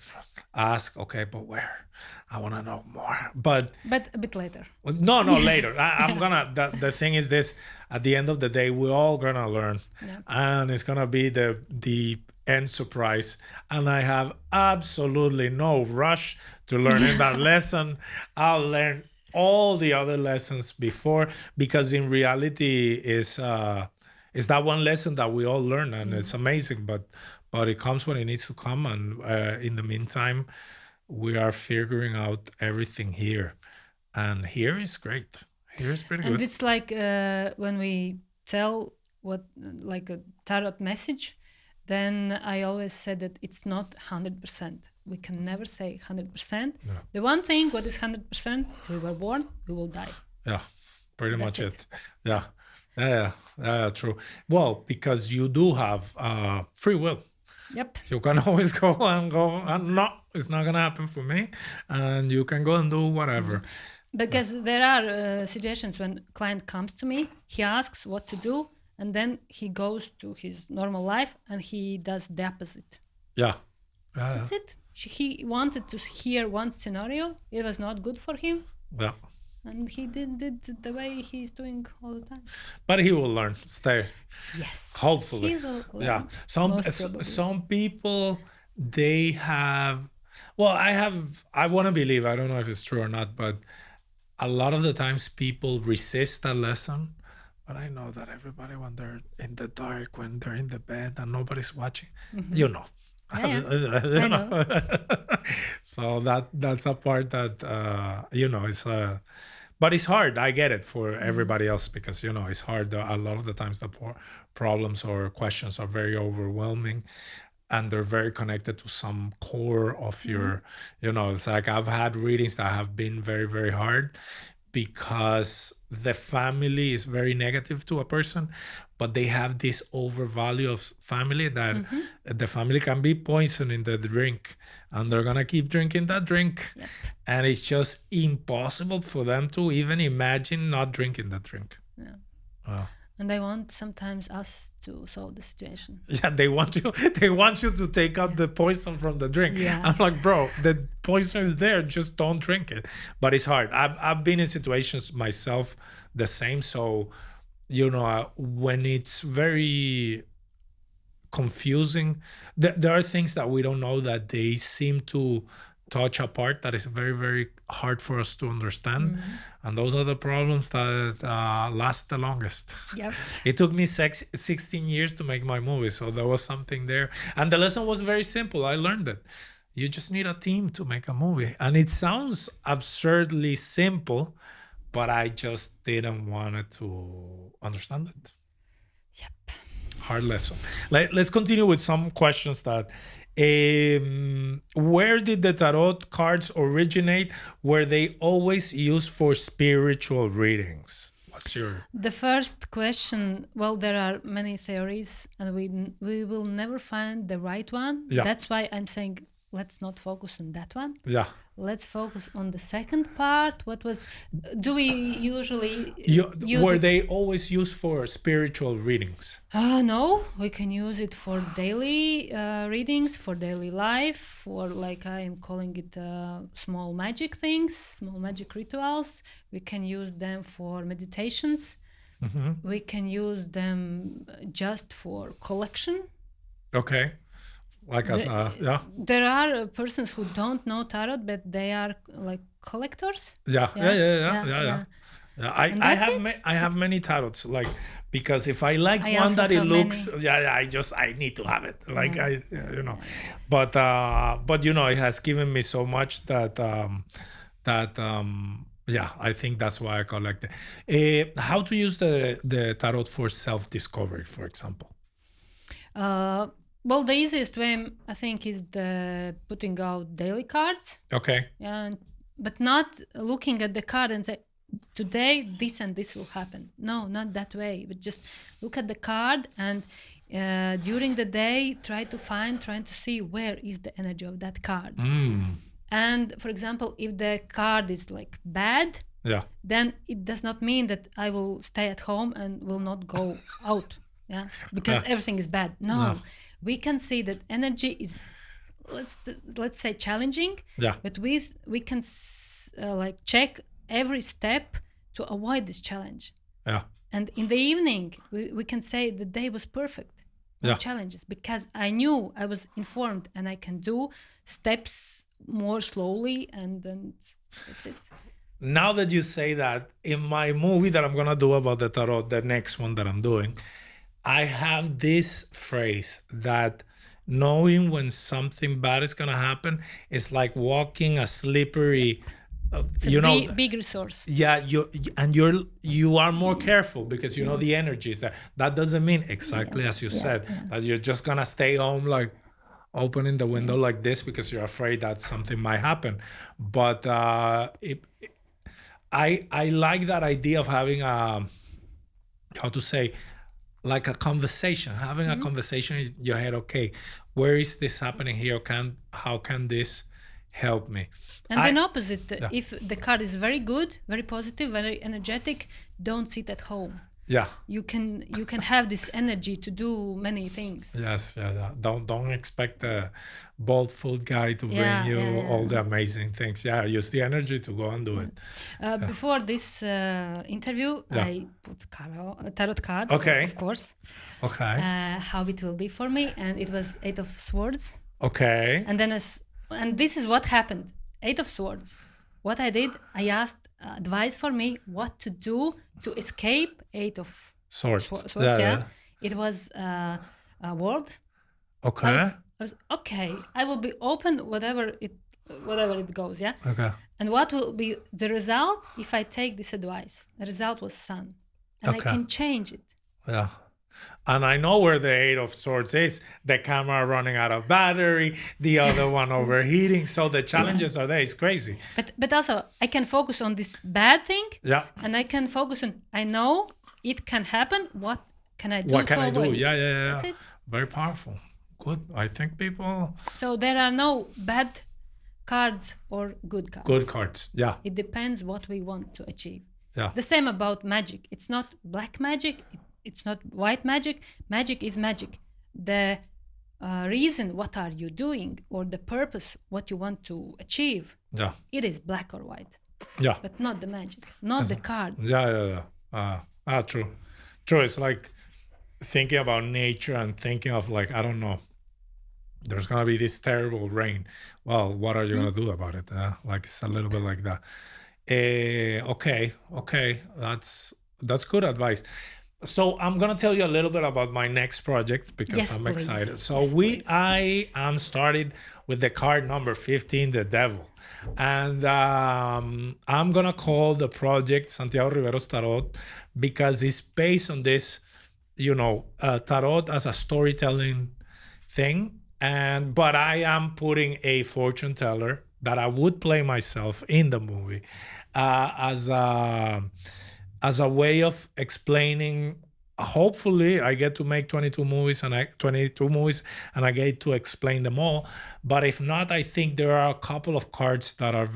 ask, okay, but where? I want to know more. But a bit later. No, later. I'm gonna. The thing is this: at the end of the day, we're all gonna learn, and it's gonna be the end surprise. And I have absolutely no rush to learning that lesson. I'll learn all the other lessons before, because in reality is that one lesson that we all learn, and it's amazing. But it comes when it needs to come, and in the meantime, we are figuring out everything here, and here is great. Here is pretty good. And it's like when we tell like a tarot message, then I always said that it's not 100%. We can never say 100%. Yeah. The one thing, what is 100%? We were born, we will die. Yeah, pretty That's much it. it. Yeah. Yeah, true. Well, because you do have free will. Yep. You can always go and no, it's not gonna happen for me, and you can go and do whatever. Because there are situations when client comes to me, he asks what to do, and then he goes to his normal life and he does the opposite. Yeah. That's it. He wanted to hear one scenario. It was not good for him. Yeah. And he did the way he's doing all the time. But he will learn. Stay. Yes. Hopefully. He will learn. Yeah. Some people, they have. Well, I want to believe. I don't know if it's true or not, but a lot of the times people resist a lesson. But I know that everybody, when they're in the dark, when they're in the bed and nobody's watching, you know. Yeah. I know. So that's a part that it's but it's hard. I get it for everybody else because it's hard. A lot of the times the problems or questions are very overwhelming, and they're very connected to some core of your. It's like I've had readings that have been very, very hard because the family is very negative to a person, but they have this overvalue of family that the family can be poison in the drink, and they're gonna keep drinking that drink. Yep. And it's just impossible for them to even imagine not drinking the drink. Yeah. And they want sometimes us to solve the situation. Yeah, they want you to take out the poison from the drink. Yeah. I'm like, bro, the poison is there, just don't drink it. But it's hard. I've been in situations myself the same. So, when it's very confusing, there are things that we don't know that they seem to touch a part that is very, very hard for us to understand. And those are the problems that last the longest. Yep. It took me 16 years to make my movie, so there was something there. And the lesson was very simple. I learned it. You just need a team to make a movie. And it sounds absurdly simple, but I just didn't want it to understand it. Yep. Hard lesson. Let's continue with some questions that where did the tarot cards originate? Were they always used for spiritual readings? What's your... The first question, well, there are many theories and we will never find the right one. Yeah. That's why I'm saying let's not focus on that one. Yeah. Let's focus on the second part. What was... Do we usually were they always used for spiritual readings? No, we can use it for daily readings, for daily life, for, like I am calling it, small magic things, small magic rituals. We can use them for meditations. We can use them just for collection. Okay. Like as yeah. There are persons who don't know tarot, but they are like collectors. Yeah. I have many tarots, like, because if I like one that it looks I need to have it, like but it has given me so much that I think that's why I collect it. How to use the tarot for self-discovery, for example? Well, the easiest way, I think, is the putting out daily cards. Okay. But not looking at the card and say, today this and this will happen. No, not that way. But just look at the card and during the day try to see where is the energy of that card. And for example, if the card is like bad, then it does not mean that I will stay at home and will not go out. Because everything is bad. No. We can see that energy is, let's say, challenging. But we can check every step to avoid this challenge. And in the evening, we can say the day was perfect. No challenges, because I knew, I was informed, and I can do steps more slowly, and then that's it. Now that you say that, in my movie that I'm gonna do about the tarot, the next one that I'm doing, I have this phrase that knowing when something bad is going to happen is like walking a slippery It's you a know, big resource. yeah, you are more careful because you know the energy is there. That doesn't mean exactly as you said that you're just gonna stay home like opening the window like this because you're afraid that something might happen. But I like that idea of having a, how to say, like a conversation, having a conversation in your head. Okay, where is this happening here? How can this help me? And then opposite, Yeah. if the card is very good, very positive, very energetic, don't sit at home. Yeah. You can have this energy to do many things. Yes. Yeah. Don't expect the bald food guy to bring Yeah, you yeah, yeah. all the amazing things. Yeah. Use the energy to go and do it. Before this interview, Yeah. I put tarot card, Okay. of course, Okay. how it will be for me, and it was 8 of Swords. Okay. And then and this is what happened. 8 of Swords. What I did, I asked advice for me what to do to escape 8 of Swords. Swords. Yeah. It was a world. Okay. I was okay. I will be open whatever it goes. Yeah. Okay. And what will be the result if I take this advice? The result was Sun, and Okay. I can change it. Yeah. And I know where the 8 of Swords is. The camera running out of battery, the other one overheating. So the challenges are there. It's crazy. But also I can focus on this bad thing. Yeah. And I can focus on, I know it can happen. What can I do? What can I do? avoid it? Yeah. That's it. Very powerful. Good. I think people. So there are no bad cards or good cards. Good cards. Yeah. It depends what we want to achieve. Yeah. The same about magic. It's not black magic. It's not white magic. Magic is magic. The reason what are you doing or the purpose what you want to achieve, Yeah. it is black or white, Yeah. but not the magic, not the cards. Yeah. True. True. It's like thinking about nature and thinking of like, I don't know, there's going to be this terrible rain. Well, what are you going to do about it? Like it's a little bit like that. Okay. That's good advice. So I'm gonna tell you a little bit about my next project because Yes, I'm please. excited. So Yes, please. I am started with the card number 15, the Devil, and I'm gonna call the project Santiago Riveros Tarot because it's based on this, tarot as a storytelling thing, but I am putting a fortune teller that I would play myself in the movie as a way of explaining. Hopefully I get to make 22 movies and I get to explain them all. But if not, I think there are a couple of cards that have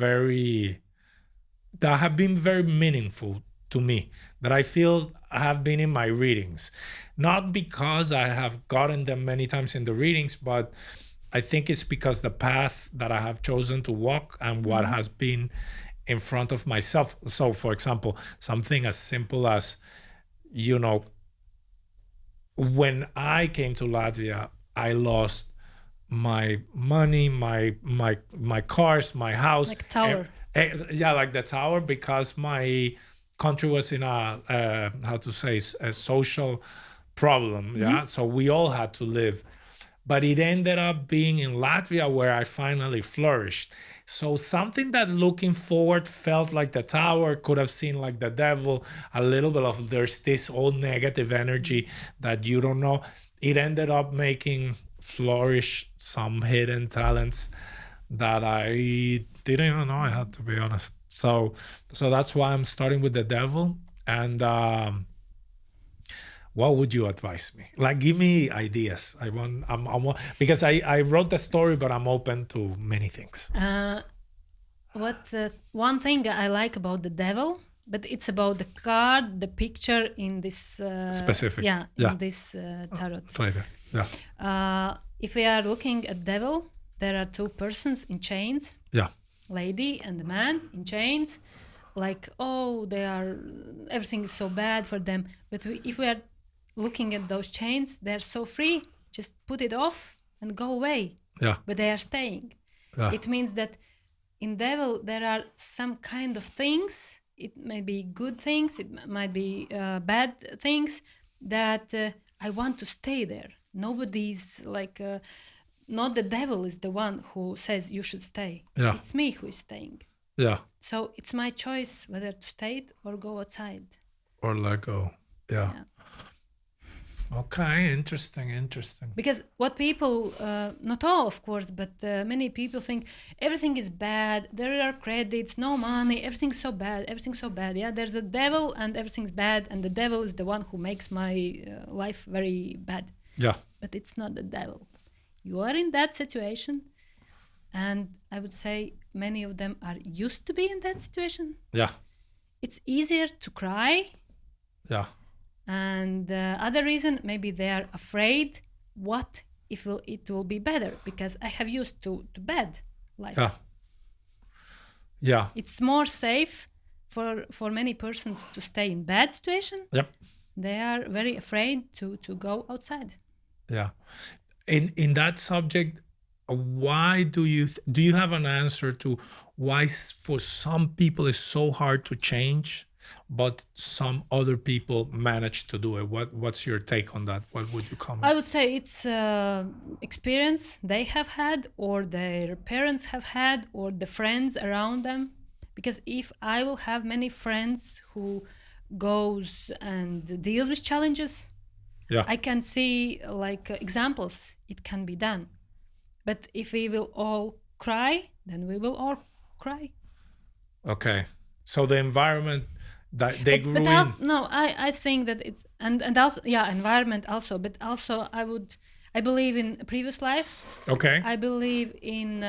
been very meaningful to me, that I feel have been in my readings. Not because I have gotten them many times in the readings, but I think it's because the path that I have chosen to walk and what has been in front of myself. So, for example, something as simple as, when I came to Latvia, I lost my money, my cars, my house. Like tower. Like the tower, because my country was in a social problem. Yeah, so we all had to live. But it ended up being in Latvia where I finally flourished. So something that looking forward felt like the tower, could have seen like the devil, a little bit of there's this old negative energy that you don't know. It ended up making flourish some hidden talents that I didn't even know I had, to be honest. So that's why I'm starting with the devil. And what would you advise me? Like, give me ideas. I'm because I wrote the story, but I'm open to many things. One thing I like about the devil, but it's about the card, the picture in this specific. In this tarot. Later. Yeah. If we are looking at devil, there are two persons in chains. Yeah. Lady and the man in chains. Like, everything is so bad for them. But if we are looking at those chains, they're so free. Just put it off and go away. Yeah. But they are staying. Yeah. It means that in devil there are some kind of things. It may be good things. It might be bad things that I want to stay there. Nobody's like, not the devil is the one who says you should stay. Yeah. It's me who is staying. Yeah. So it's my choice whether to stay or go outside. Or let go. Yeah. Yeah. Okay. Interesting. Because what people, not all of course, but many people think everything is bad, there are credits, no money, everything's so bad. Yeah, there's a devil and everything's bad, and the devil is the one who makes my life very bad. Yeah. But it's not the devil. You are in that situation, and I would say many of them are used to be in that situation. Yeah. It's easier to cry. Yeah. And other reason, maybe they are afraid what if it will be better, because I have used to bad life. Yeah. Yeah. It's more safe for many persons to stay in bad situation. Yep. They are very afraid to go outside. Yeah. In that subject, why do you have an answer to why for some people it's so hard to change, but some other people manage to do it? What's your take on that? What would you comment? I would say it's experience they have had, or their parents have had, or the friends around them. Because if I will have many friends who goes and deals with challenges, Yeah. I can see like examples it can be done. But if we will all cry, then we will all cry. Okay. So the environment that they grew But in. also, no, I think that it's and also, yeah, environment also, but also I believe in previous life. Okay. I believe in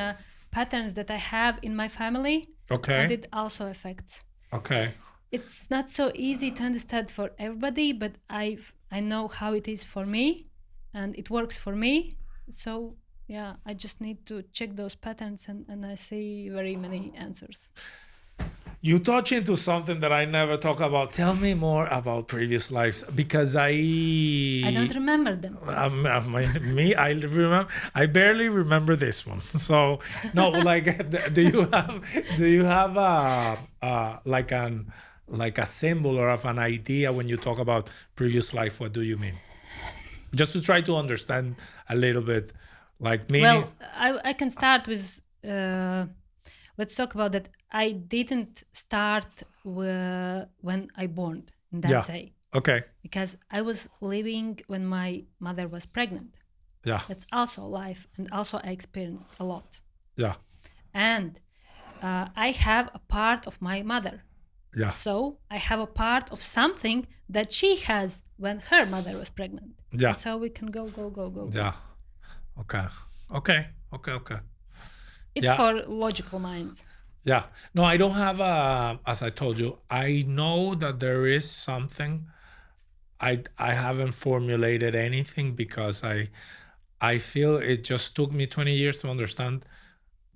patterns that I have in my family. Okay. And it also affects. Okay. It's not so easy to understand for everybody, but I know how it is for me, and it works for me. So yeah, I just need to check those patterns, and I see very many answers. You touch into something that I never talk about. Tell me more about previous lives, because I don't remember them. I remember. I barely remember this one. So no, like, do you have like a symbol or of an idea when you talk about previous life? What do you mean? Just to try to understand a little bit, like meaning. Well, I can start with. Let's talk about that. I didn't start when I born in that day. Okay. Because I was living when my mother was pregnant. Yeah. That's also life, and also I experienced a lot. Yeah. And I have a part of my mother. Yeah. So I have a part of something that she has when her mother was pregnant. Yeah. That's how we can go. Yeah. Okay. It's for logical minds. Yeah. No, I don't have as I told you, I know that there is something. I haven't formulated anything because I feel it just took me 20 years to understand,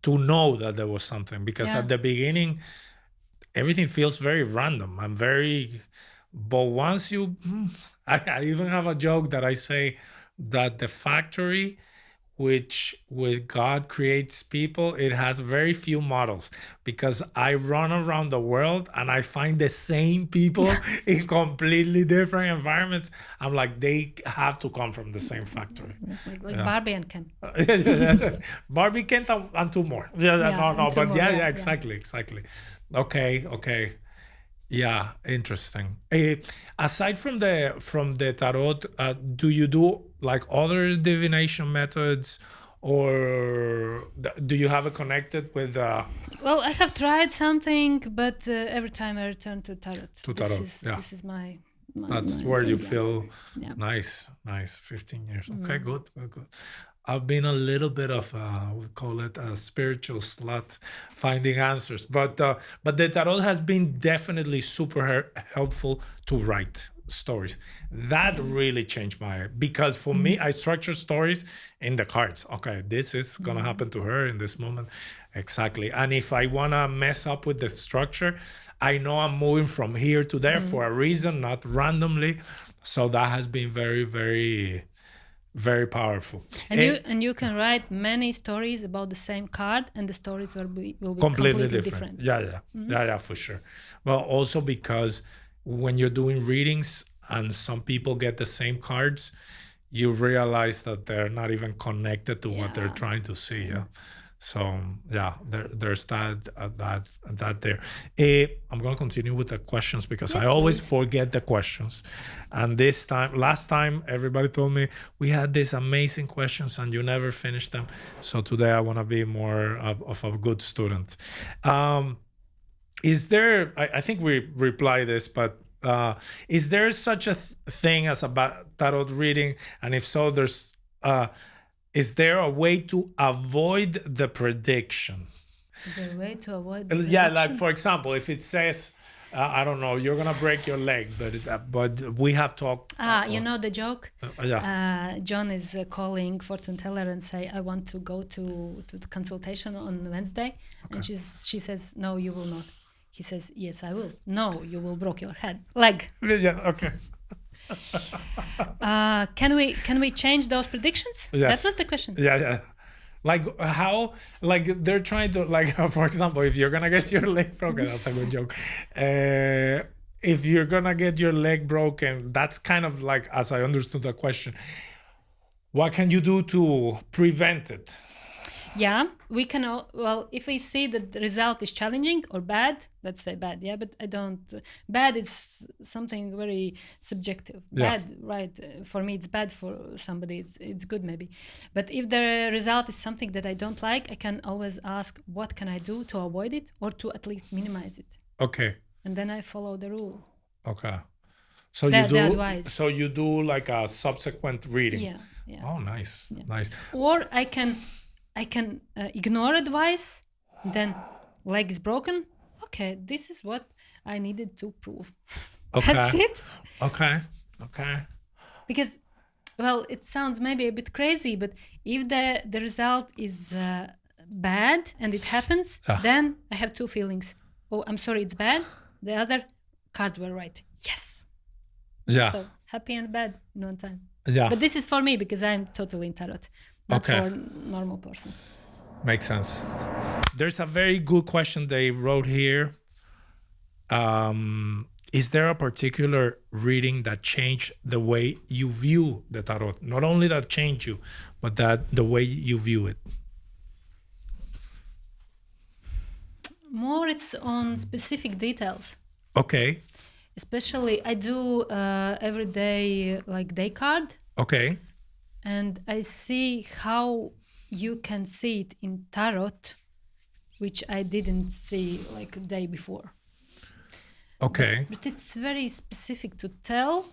to know that there was something, because at the beginning everything feels very random. But once I even have a joke that I say that the factory which with God creates people, it has very few models, because I run around the world and I find the same people in completely different environments. I'm like, they have to come from the same factory. Like Barbie and Ken. Barbie, Ken, and two more. Exactly. Okay. Yeah, interesting. Aside from the tarot, do you do like other divination methods, or do you have it connected with? Well, I have tried something, but every time I return to tarot. This is my. That's where you feel nice. 15 years. Okay, good. I've been a little bit of we call it a spiritual slut, finding answers, but the tarot has been definitely super helpful to write stories. That really changed because for me, I structure stories in the cards. Okay, this is gonna happen to her in this moment, exactly. And if I wanna mess up with the structure, I know I'm moving from here to there for a reason, not randomly. So that has been very, very, very powerful. And you can write many stories about the same card, and the stories will be completely different. Yeah, for sure. Well, also because when you're doing readings and some people get the same cards, you realize that they're not even connected to what they're trying to see. Yeah. So yeah, there's that there. I'm gonna continue with the questions because Yes, I always please. forget the questions, and last time, everybody told me we had these amazing questions and you never finished them. So today I want to be more of a good student. Um, is there? I think we reply this, but is there such a thing as a tarot reading? And if so, uh, is there a way to avoid the prediction? Is there a way to avoid the Yeah, like prediction? for example, if it says, I don't know, you're gonna break your leg, but we have talked. You know the joke. Yeah. John is calling fortune teller and say, "I want to go to the consultation on Wednesday," and she says, "No, you will not." He says, "Yes, I will." "No, you will break your leg." Yeah. Okay. Can we change those predictions? Yes. That was the question. Yeah. Like how? Like they're trying to, like, for example, if you're gonna get your leg broken, that's a good joke. If you're gonna get your leg broken, that's kind of like, as I understood the question, what can you do to prevent it? Yeah, we can well, if we see that the result is challenging or bad, let's say bad, yeah, but I don't bad is something very subjective. Yeah. Bad, right? For me it's bad, for somebody it's good maybe. But if the result is something that I don't like, I can always ask, what can I do to avoid it or to at least minimize it? Okay. And then I follow the rule. Okay. So The you do advice. so you do like a subsequent reading. Yeah. Oh, nice. Yeah. Nice. Or I can ignore advice, then leg is broken. Okay, this is what I needed to prove. Okay. That's it. Okay. Because, well, it sounds maybe a bit crazy, but if the result is bad and it happens, then I have two feelings. Oh, I'm sorry, it's bad. The other cards were right. Yes. Yeah. So happy and bad in one time. Yeah. But this is for me because I'm totally in tarot, not for normal persons. Makes sense. There's a very good question they wrote here. Is there a particular reading that changed the way you view the tarot? Not only that changed you, but that the way you view it. More it's on specific details. Okay. Especially I do every day like day card. Okay. And I see how you can see it in tarot, which I didn't see like the day before. Okay. But it's very specific to tell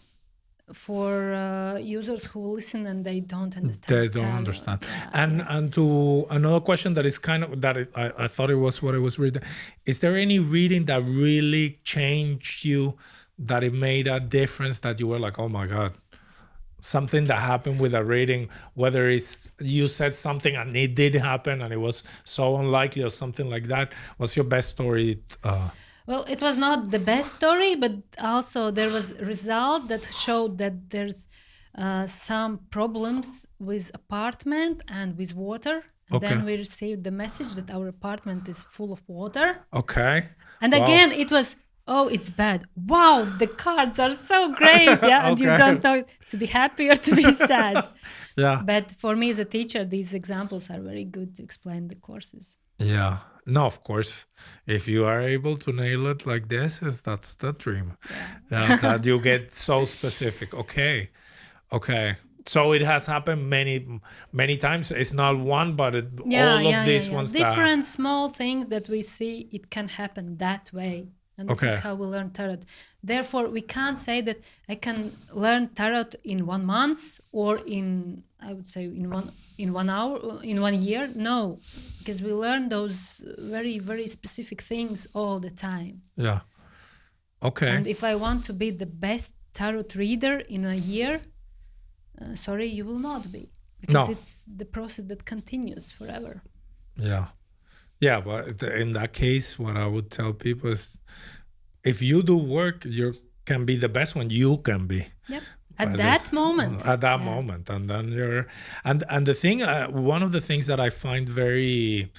for users who listen and they don't understand. They don't understand. And to another question that is kind of I thought it was what I was reading. Is there any reading that really changed you, that it made a difference, that you were like, oh my God, something that happened with a reading, whether it's you said something and it did happen and it was so unlikely or something like that? What's your best story? Well, it was not the best story, but also there was a result that showed that there's some problems with apartment and with water. And then we received the message that our apartment is full of water. Okay. And again, it was, oh, it's bad. Wow, the cards are so great. Yeah, and you don't know to be happy or to be sad. Yeah. But for me as a teacher, these examples are very good to explain the courses. Yeah. No, of course. If you are able to nail it like this, that's the dream. Yeah. That you get so specific. Okay. So it has happened many times. It's not one, but all of these ones. Different small things that we see, it can happen that way. And this is how we learn tarot. Therefore, we can't say that I can learn tarot in 1 month or I would say in 1 hour, in 1 year. No, because we learn those very, very specific things all the time. Yeah. Okay. And if I want to be the best tarot reader in a year, sorry, you will not be. Because it's the process that continues forever. Yeah. Yeah, but in that case, what I would tell people is, if you do work, you can be the best one you can be. Yep. At that moment. At that moment. And then you're... And the thing, one of the things that I find very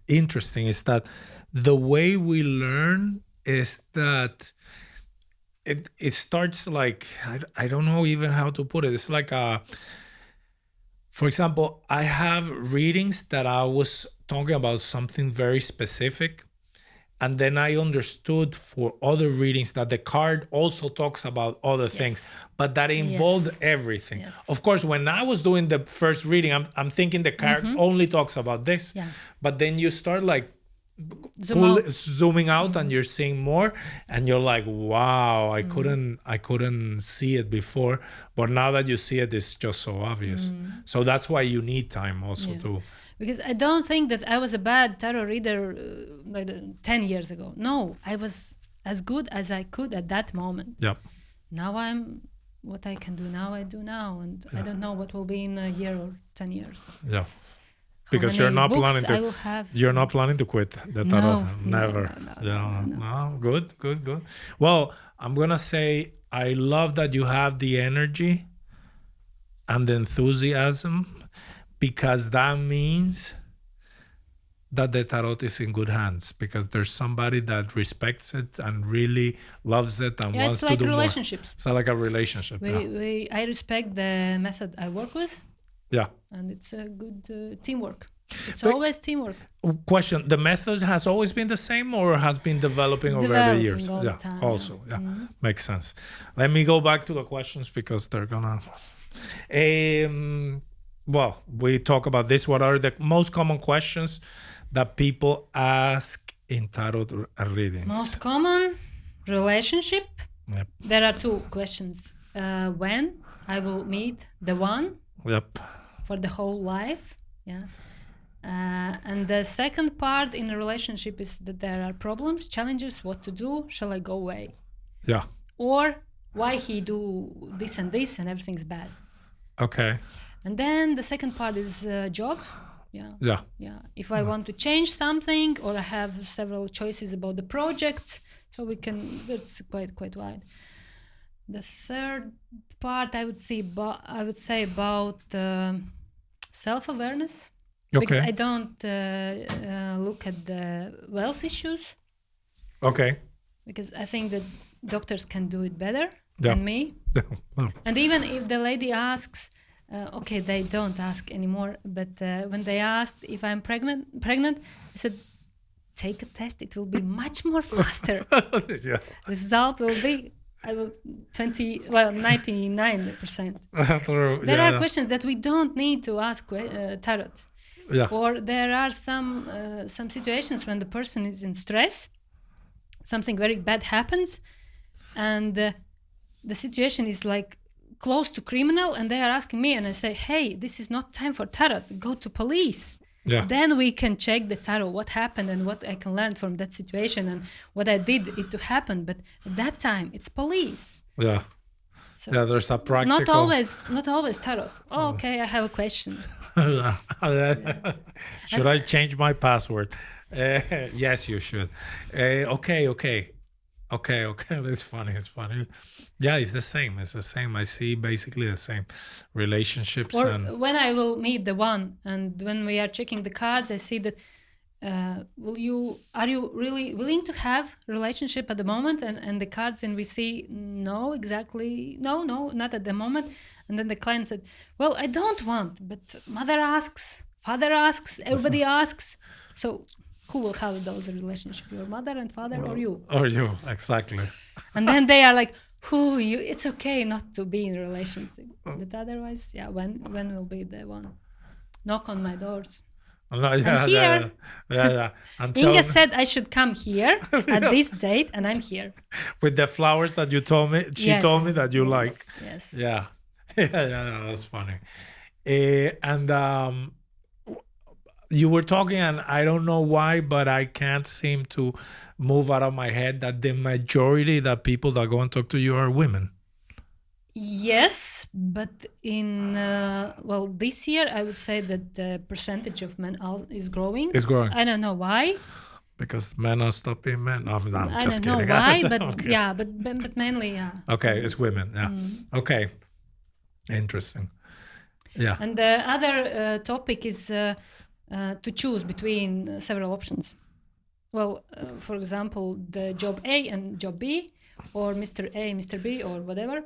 interesting is that the way we learn is that it starts like, I don't know even how to put it. It's like For example, I have readings that I was talking about something very specific. And then I understood for other readings that the card also talks about other things, but that involved everything. Yes. Of course, when I was doing the first reading, I'm thinking the card only talks about this. Yeah. But then you start like Zooming out and you're seeing more, and you're like, wow, I couldn't see it before, but now that you see it, it's just so obvious. So that's why you need time also to. Because I don't think that I was a bad tarot reader 10 years ago. No, I was as good as I could at that moment. Yeah. Now what I can do now, I do now. And I don't know what will be in a year or 10 years. Yeah. Because you're not planning to quit the tarot. Never. No. Good. Well, I'm going to say I love that you have the energy and the enthusiasm, because that means that the tarot is in good hands, because there's somebody that respects it and really loves it and wants to do more. It's like a relationship. I respect the method I work with. Yeah. And it's a good teamwork. It's always teamwork. Question, the method has always been the same or has been developing over the years? All the time, also. Yeah. Makes sense. Let me go back to the questions because they're gonna... well, we talk about this. What are the most common questions that people ask in tarot readings? Most common, relationship. Yep. There are two questions. When I will meet the one. Yep. For the whole life. Yeah. And the second part in a relationship is that there are problems, challenges, what to do, shall I go away? Yeah. Or why he do this and everything's bad. Okay. And then the second part is job. Yeah. If I want to change something, or I have several choices about the projects, so that's quite wide. The third part I would say about self-awareness. Okay. Because I don't look at the wealth issues. Okay. Because I think that doctors can do it better than me. And even if the lady asks, they don't ask anymore, but when they asked if I'm pregnant, I said, take a test, it will be much more faster. Result will be 99%. There are questions that we don't need to ask tarot. Yeah. Or there are some situations when the person is in stress, something very bad happens, and the situation is like close to criminal, and they are asking me, and I say, hey, this is not time for tarot, go to police. Yeah. Then we can check the tarot, what happened and what I can learn from that situation and what I did it to happen. But at that time, it's police. Yeah. So there's a practical... Not always tarot. Oh, okay, I have a question. Should I change my password? Yes, you should. Okay. That's funny. It's funny. Yeah, it's the same. I see basically the same relationships. Or when I will meet the one, and when we are checking the cards, I see that are you really willing to have relationship at the moment? And the cards, and we see no, not at the moment. And then the client said, well, I don't want, but mother asks, father asks, everybody asks. So who will have those relationships? Your mother and father, or you? Or you, exactly. And then they are like, it's okay not to be in a relationship. But otherwise, when will be the one? Knock on my doors. Yeah. Inga said I should come here at this date, and I'm here. With the flowers that you told me, told me that you like. Yes. Yeah, that's funny. And you were talking, and I don't know why, but I can't seem to move out of my head that the majority that people that go and talk to you are women. Yes, but in this year I would say that the percentage of men is growing. It's growing. I don't know why. Because men are stopping men. No, I'm just kidding. I don't know why, but okay. but mainly Okay, it's women. Yeah. Okay. Interesting. Yeah. And the other topic is to choose between several options. Well, for example, the job A and job B, or Mr. A, Mr. B, or whatever.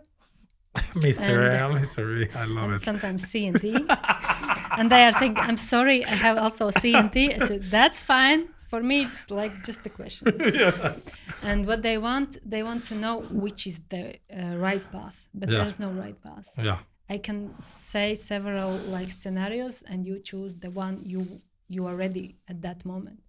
Mr. A, And- Mr. B, I love and it. sometimes C and D. And they are saying, I'm sorry, I have also C and D. I said, that's fine. For me, it's like just the questions. And what they want to know which is the right path. But Yeah. there's no right path. Yeah. I can say several like scenarios, and you choose the one you are ready at that moment.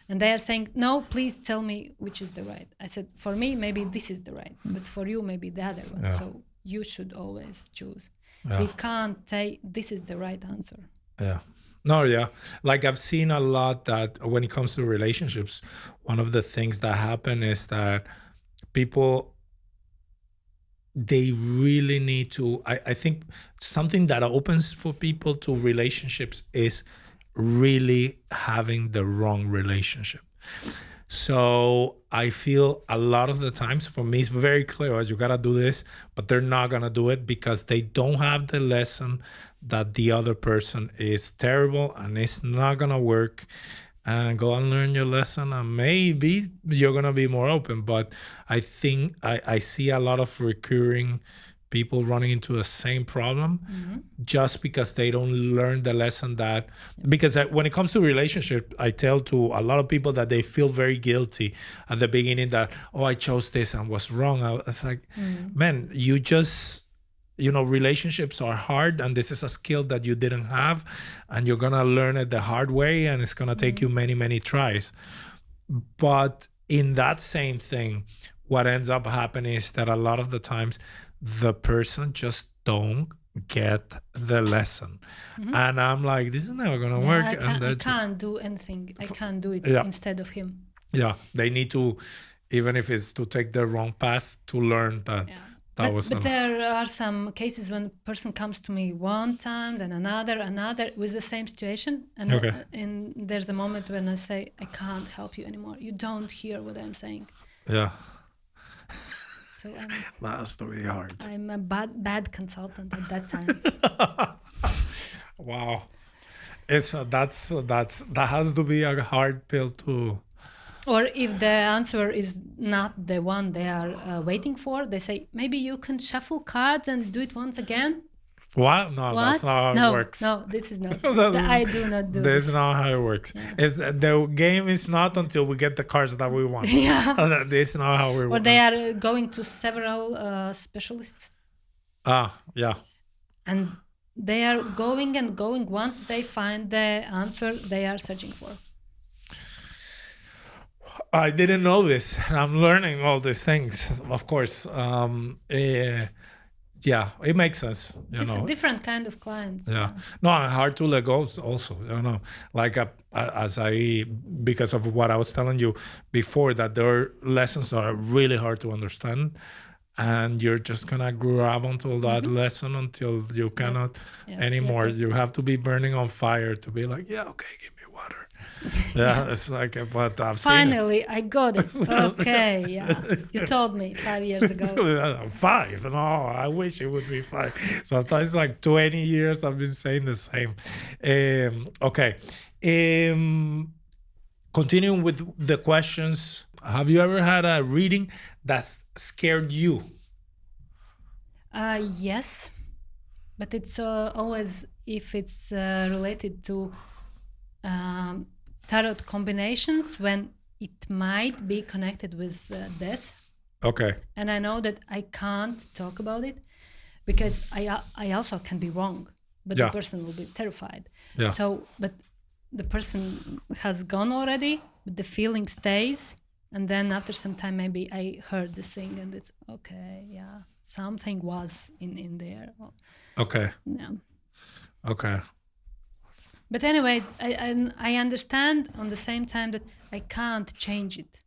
And they are saying, no, please tell me which is the right. I said, for me, maybe this is the right, but for you, maybe the other one. Yeah. So you should always choose. Yeah. We can't say this is the right answer. Yeah. No, yeah. Like I've seen a lot that when it comes to relationships, one of the things that happen is that people, they really need to, I think something that opens for people to relationships is really having the wrong relationship. So I feel a lot of the times, for me, it's very clear, you gotta do this, but they're not gonna do it because they don't have the lesson that the other person is terrible and it's not gonna work. And go and learn your lesson, and maybe you're gonna be more open. But I think I see a lot of recurring people running into the same problem just because they don't learn the lesson that, because when it comes to relationship, I tell to a lot of people that they feel very guilty at the beginning that, oh, I chose this and was wrong. I was like, man, you just, relationships are hard, and this is a skill that you didn't have, and you're gonna learn it the hard way, and it's gonna take you many, many tries. But in that same thing, what ends up happening is that a lot of the times the person just don't get the lesson. And I'm like, this is never gonna work. I can't do anything. I can't do it instead of him. Yeah, they need to, even if it's to take the wrong path, to learn that. But there are some cases when a person comes to me one time, then another with the same situation, and there's a moment when I say, I can't help you anymore. You don't hear what I'm saying. Yeah. So That's really hard. I'm a bad consultant at that time. Wow. That has to be a hard pill to. Or if the answer is not the one they are waiting for, they say, maybe you can shuffle cards and do it once again. What? No, that's not how it works. No, this is not. I do not do this. That's not how it works. Yeah. The game is not until we get the cards that we want. Yeah. This is not how we work. Or they are going to several specialists. Yeah. And they are going and going once they find the answer they are searching for. I didn't know this. I'm learning all these things, of course. Yeah, it makes sense. Different kind of clients. Yeah. No, hard to let go also. Like because of what I was telling you before, that there are lessons that are really hard to understand, and you're just gonna grab onto that lesson until you cannot anymore. You have to be burning on fire to be like, yeah, okay, give me water. Yeah, it's like, but I've finally seen it. I got it. Okay, yeah. You told me 5 years ago. 5? No, I wish it would be 5. Sometimes like 20 years I've been saying the same. Okay. Continuing with the questions. Have you ever had a reading that's scared you? Yes, but it's always if it's related to tarot combinations, when it might be connected with death. Okay. And I know that I can't talk about it because I also can be wrong, but the person will be terrified. Yeah. So, but the person has gone already, but the feeling stays. And then after some time, maybe I heard the thing and it's okay, yeah, something was in there. Okay. Yeah. Okay. But anyways, I understand on the same time that I can't change it.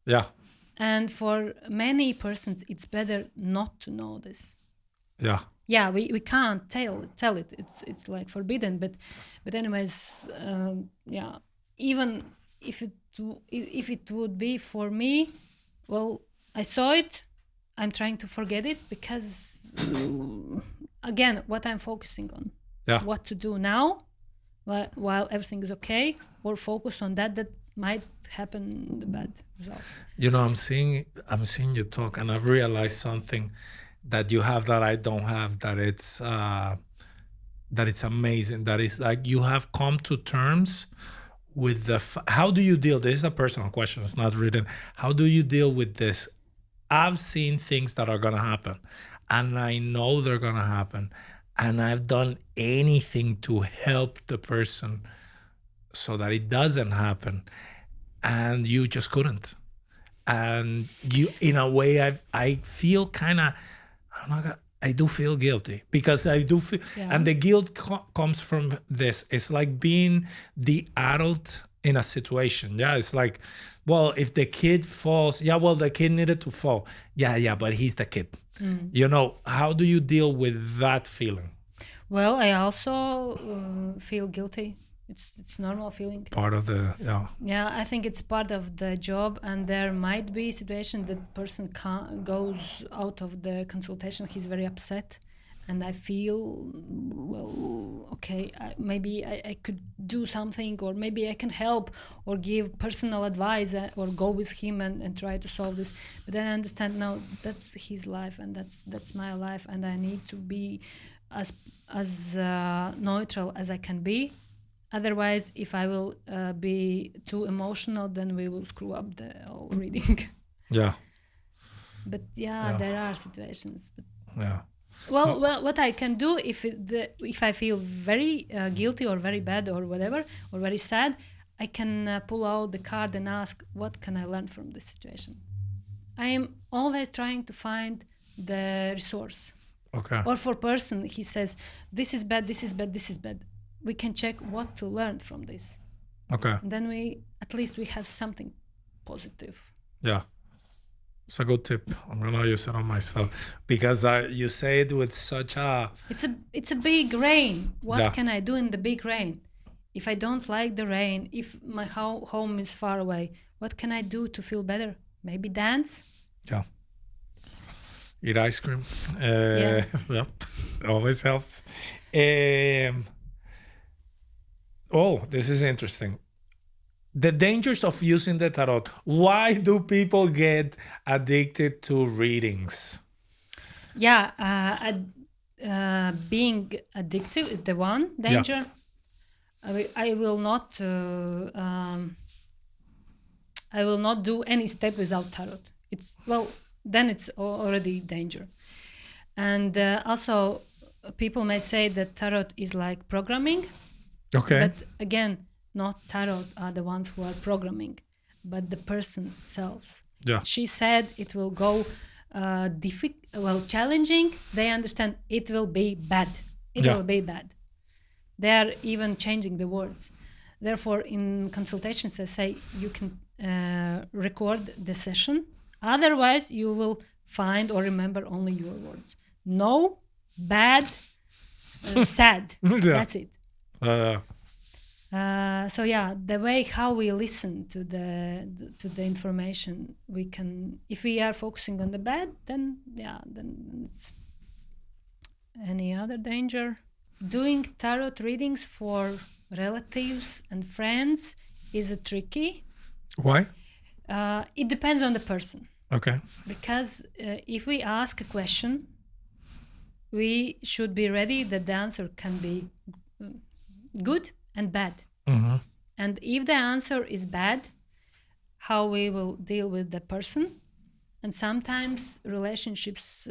Yeah. And for many persons, it's better not to know this. Yeah. Yeah, we can't tell it. It's like forbidden. But anyways, yeah. Even if it would be for me, well, I saw it. I'm trying to forget it because, again, what I'm focusing on. Yeah. What to do now, while everything is okay, or focus on that might happen the bad result. I'm seeing you talk, and I've realized something that you have that I don't have, that it's amazing, that it's like you have come to terms with how do you deal, this is a personal question, it's not written, how do you deal with this? I've seen things that are gonna happen, and I know they're gonna happen, and I've done anything to help the person so that it doesn't happen, and you just couldn't. And you, in a way, I feel kind of, I do feel guilty, because I do feel, and the guilt comes from this. It's like being the adult in a situation. Yeah, it's like, well, if the kid falls, yeah, well, the kid needed to fall. Yeah, but he's the kid. You know, how do you deal with that feeling? Well, I also feel guilty. It's normal feeling. Part of the, Yeah, I think it's part of the job, and there might be a situation that person goes out of the consultation. He's very upset, and I feel, well, okay, maybe I could do something, or maybe I can help, or give personal advice, or go with him and try to solve this. But then I understand, no, that's his life, and that's my life, and I need to be as neutral as I can be. Otherwise, if I will be too emotional, then we will screw up the whole reading. Yeah. But there are situations. But Yeah. well, what I can do if I feel very guilty or very bad or whatever, or very sad, I can pull out the card and ask, what can I learn from this situation? I am always trying to find the resource. Okay. Or for person, he says, this is bad, this is bad, this is bad. We can check what to learn from this. Okay. And then at least we have something positive. Yeah. It's a good tip. I'm gonna use it on myself, because you say it with such a. It's a big rain. What can I do in the big rain? If I don't like the rain, if my home is far away, what can I do to feel better? Maybe dance. Yeah. Eat ice cream. Yep. Always helps. Oh, this is interesting. The dangers of using the tarot. Why do people get addicted to readings? Yeah, being addictive is the one danger. Yeah. I will not do any step without tarot. Then it's already danger. And also, people may say that tarot is like programming. Okay. But again, not tarot are the ones who are programming, but the person itself. Yeah. She said it will go challenging. They understand it will be bad. It will be bad. They are even changing the words. Therefore, in consultations, I say you can record the session. Otherwise, you will find or remember only your words. No, bad, sad. That's it. The way how we listen to the information, we can, if we are focusing on the bad, then it's any other danger. Doing tarot readings for relatives and friends is tricky. Why? It depends on the person. Okay. Because if we ask a question, we should be ready that the answer can be good and bad. Mm-hmm. And if the answer is bad, how we will deal with the person. And sometimes relationships,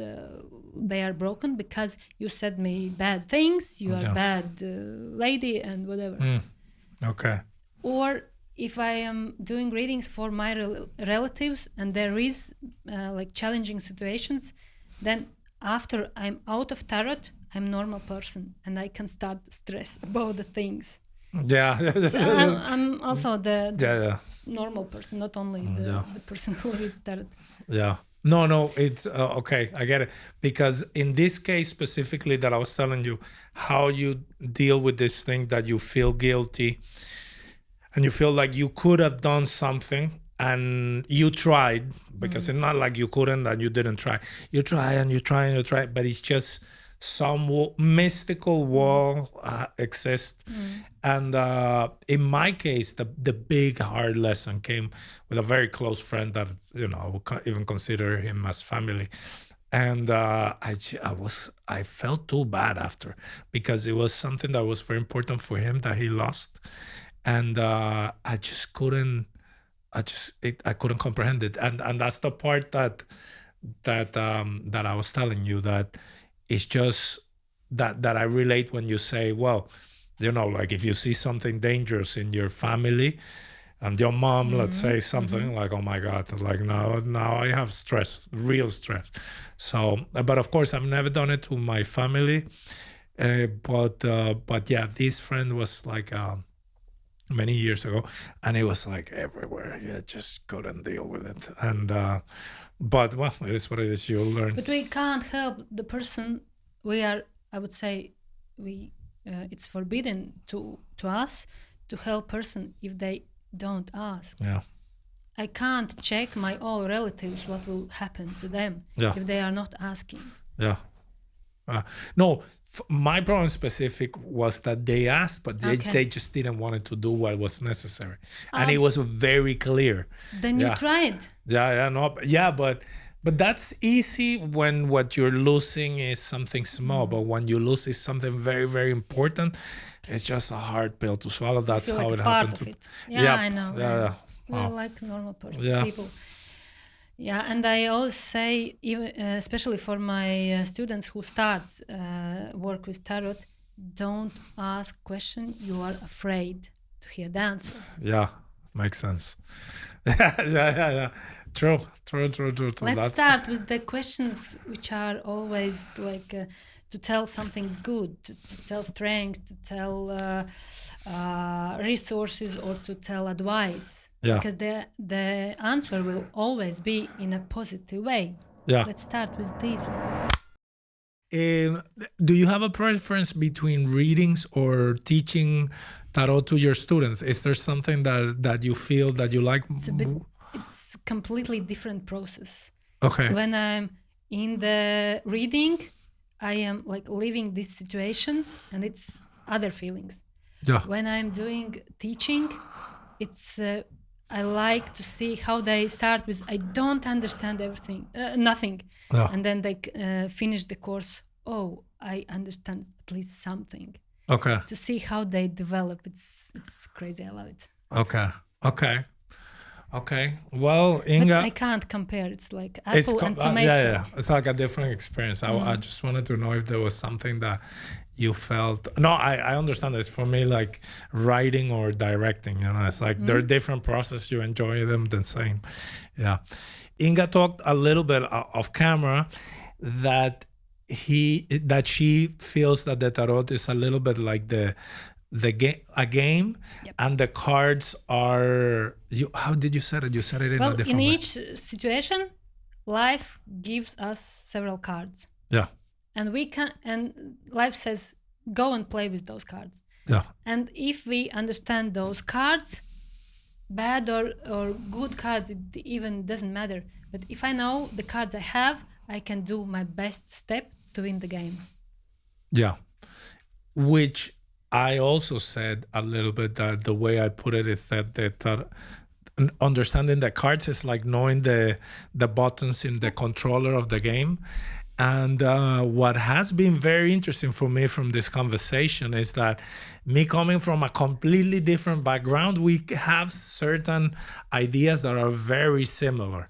they are broken because you said me bad things, you are a bad lady and whatever. Okay. Or if I am doing readings for my relatives and there is like challenging situations, then after I'm out of tarot, I'm a normal person and I can start stress about the things. Yeah. So I'm also the normal person, not only the person who reads tarot. Yeah. No, it's okay. I get it. Because in this case specifically that I was telling you, how you deal with this thing that you feel guilty and you feel like you could have done something and you tried, because it's not like you couldn't and you didn't try. You try and you try and you try, but it's just some mystical wall exists. And in my case, the big hard lesson came with a very close friend that, I would even consider him as family. And I felt too bad after, because it was something that was very important for him that he lost, and I just couldn't. I couldn't comprehend it, and that's the part that I was telling you, that it's just that I relate when you say, well, like if you see something dangerous in your family, and your mom, let's say something like, oh my God, like now I have stress, real stress. So, but of course, I've never done it to my family. But yeah, this friend was like many years ago, and it was like everywhere. Yeah, just couldn't deal with it. And but well, it is what it is. You'll learn. But we can't help the person. I would say, it's forbidden to us to help person if they don't ask. Yeah. I can't check my all relatives what will happen to them if they are not asking. Yeah. No, my problem specific was that they asked, but they just didn't want to do what was necessary, and it was very clear. Then you tried. But that's easy when what you're losing is something small. But when you lose is something very, very important, it's just a hard pill to swallow. That's how it happened to. Yeah, I know. Yeah. We're like normal people. Yeah, and I always say, even especially for my students who starts work with tarot, don't ask question you are afraid to hear the answer. Yeah, makes sense. Yeah. True. Let's start with the questions which are always like to tell something good, to tell strength, to tell resources, or to tell advice. Yeah. Because the answer will always be in a positive way. Yeah. Let's start with these ones. Do you have a preference between readings or teaching tarot to your students? Is there something that you feel that you like? It's completely different process. Okay. When I'm in the reading, I am like living this situation, and it's other feelings. Yeah. When I'm doing teaching, it's I like to see how they start with I don't understand everything, nothing, and then they finish the course. Oh, I understand at least something. Okay. To see how they develop, it's crazy. I love it. Okay. Well, Inga, but I can't compare. It's like apple and tomato. Yeah. It's like a different experience. I just wanted to know if there was something that you felt. No, I understand this. For me, like writing or directing, it's like they're different processes. You enjoy them the same. Yeah. Inga talked a little bit off camera that she feels that the tarot is a little bit like a game, and the cards are how did you say it? You said it in a different way. In each situation, life gives us several cards. Yeah. And life says, go and play with those cards. Yeah. And if we understand those cards, bad or good cards, it even doesn't matter. But if I know the cards I have, I can do my best step to win the game. Yeah. Which I also said a little bit that the way I put it is that understanding the cards is like knowing the buttons in the controller of the game. And what has been very interesting for me from this conversation is that me coming from a completely different background, we have certain ideas that are very similar.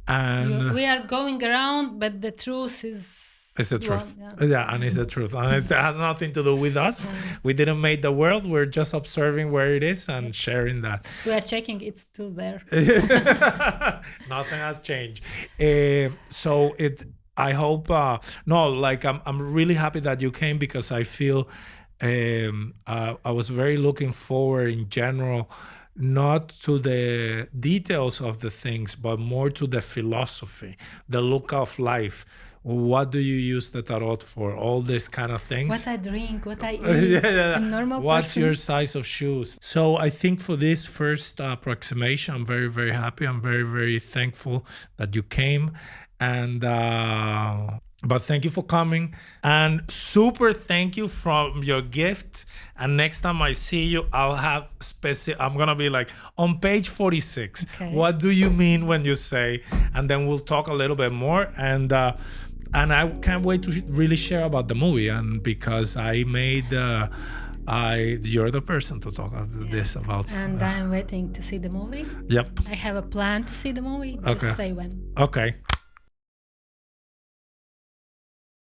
And we are going around, but the truth is... It's the truth. Yeah, and it's the truth. And it has nothing to do with us. We didn't make the world. We're just observing where it is and sharing that. We are checking it's still there. Nothing has changed. So I hope, I'm really happy that you came, because I feel I was very looking forward in general, not to the details of the things, but more to the philosophy, the look of life. What do you use the tarot for? All these kind of things. What I drink, what I eat. I'm normal What's person. your size of shoes? So I think for this first approximation, I'm very, very happy. I'm very, very thankful that you came. And but thank you for coming. And super thank you from your gift. And next time I see you, I'll have I'm going to be like, on page 46, what do you mean when you say? And then we'll talk a little bit more. And And I can't wait to really share about the movie, and because I made you're the person to talk about this about. And I'm waiting to see the movie. Yep. I have a plan to see the movie. Okay. Just say when. Okay.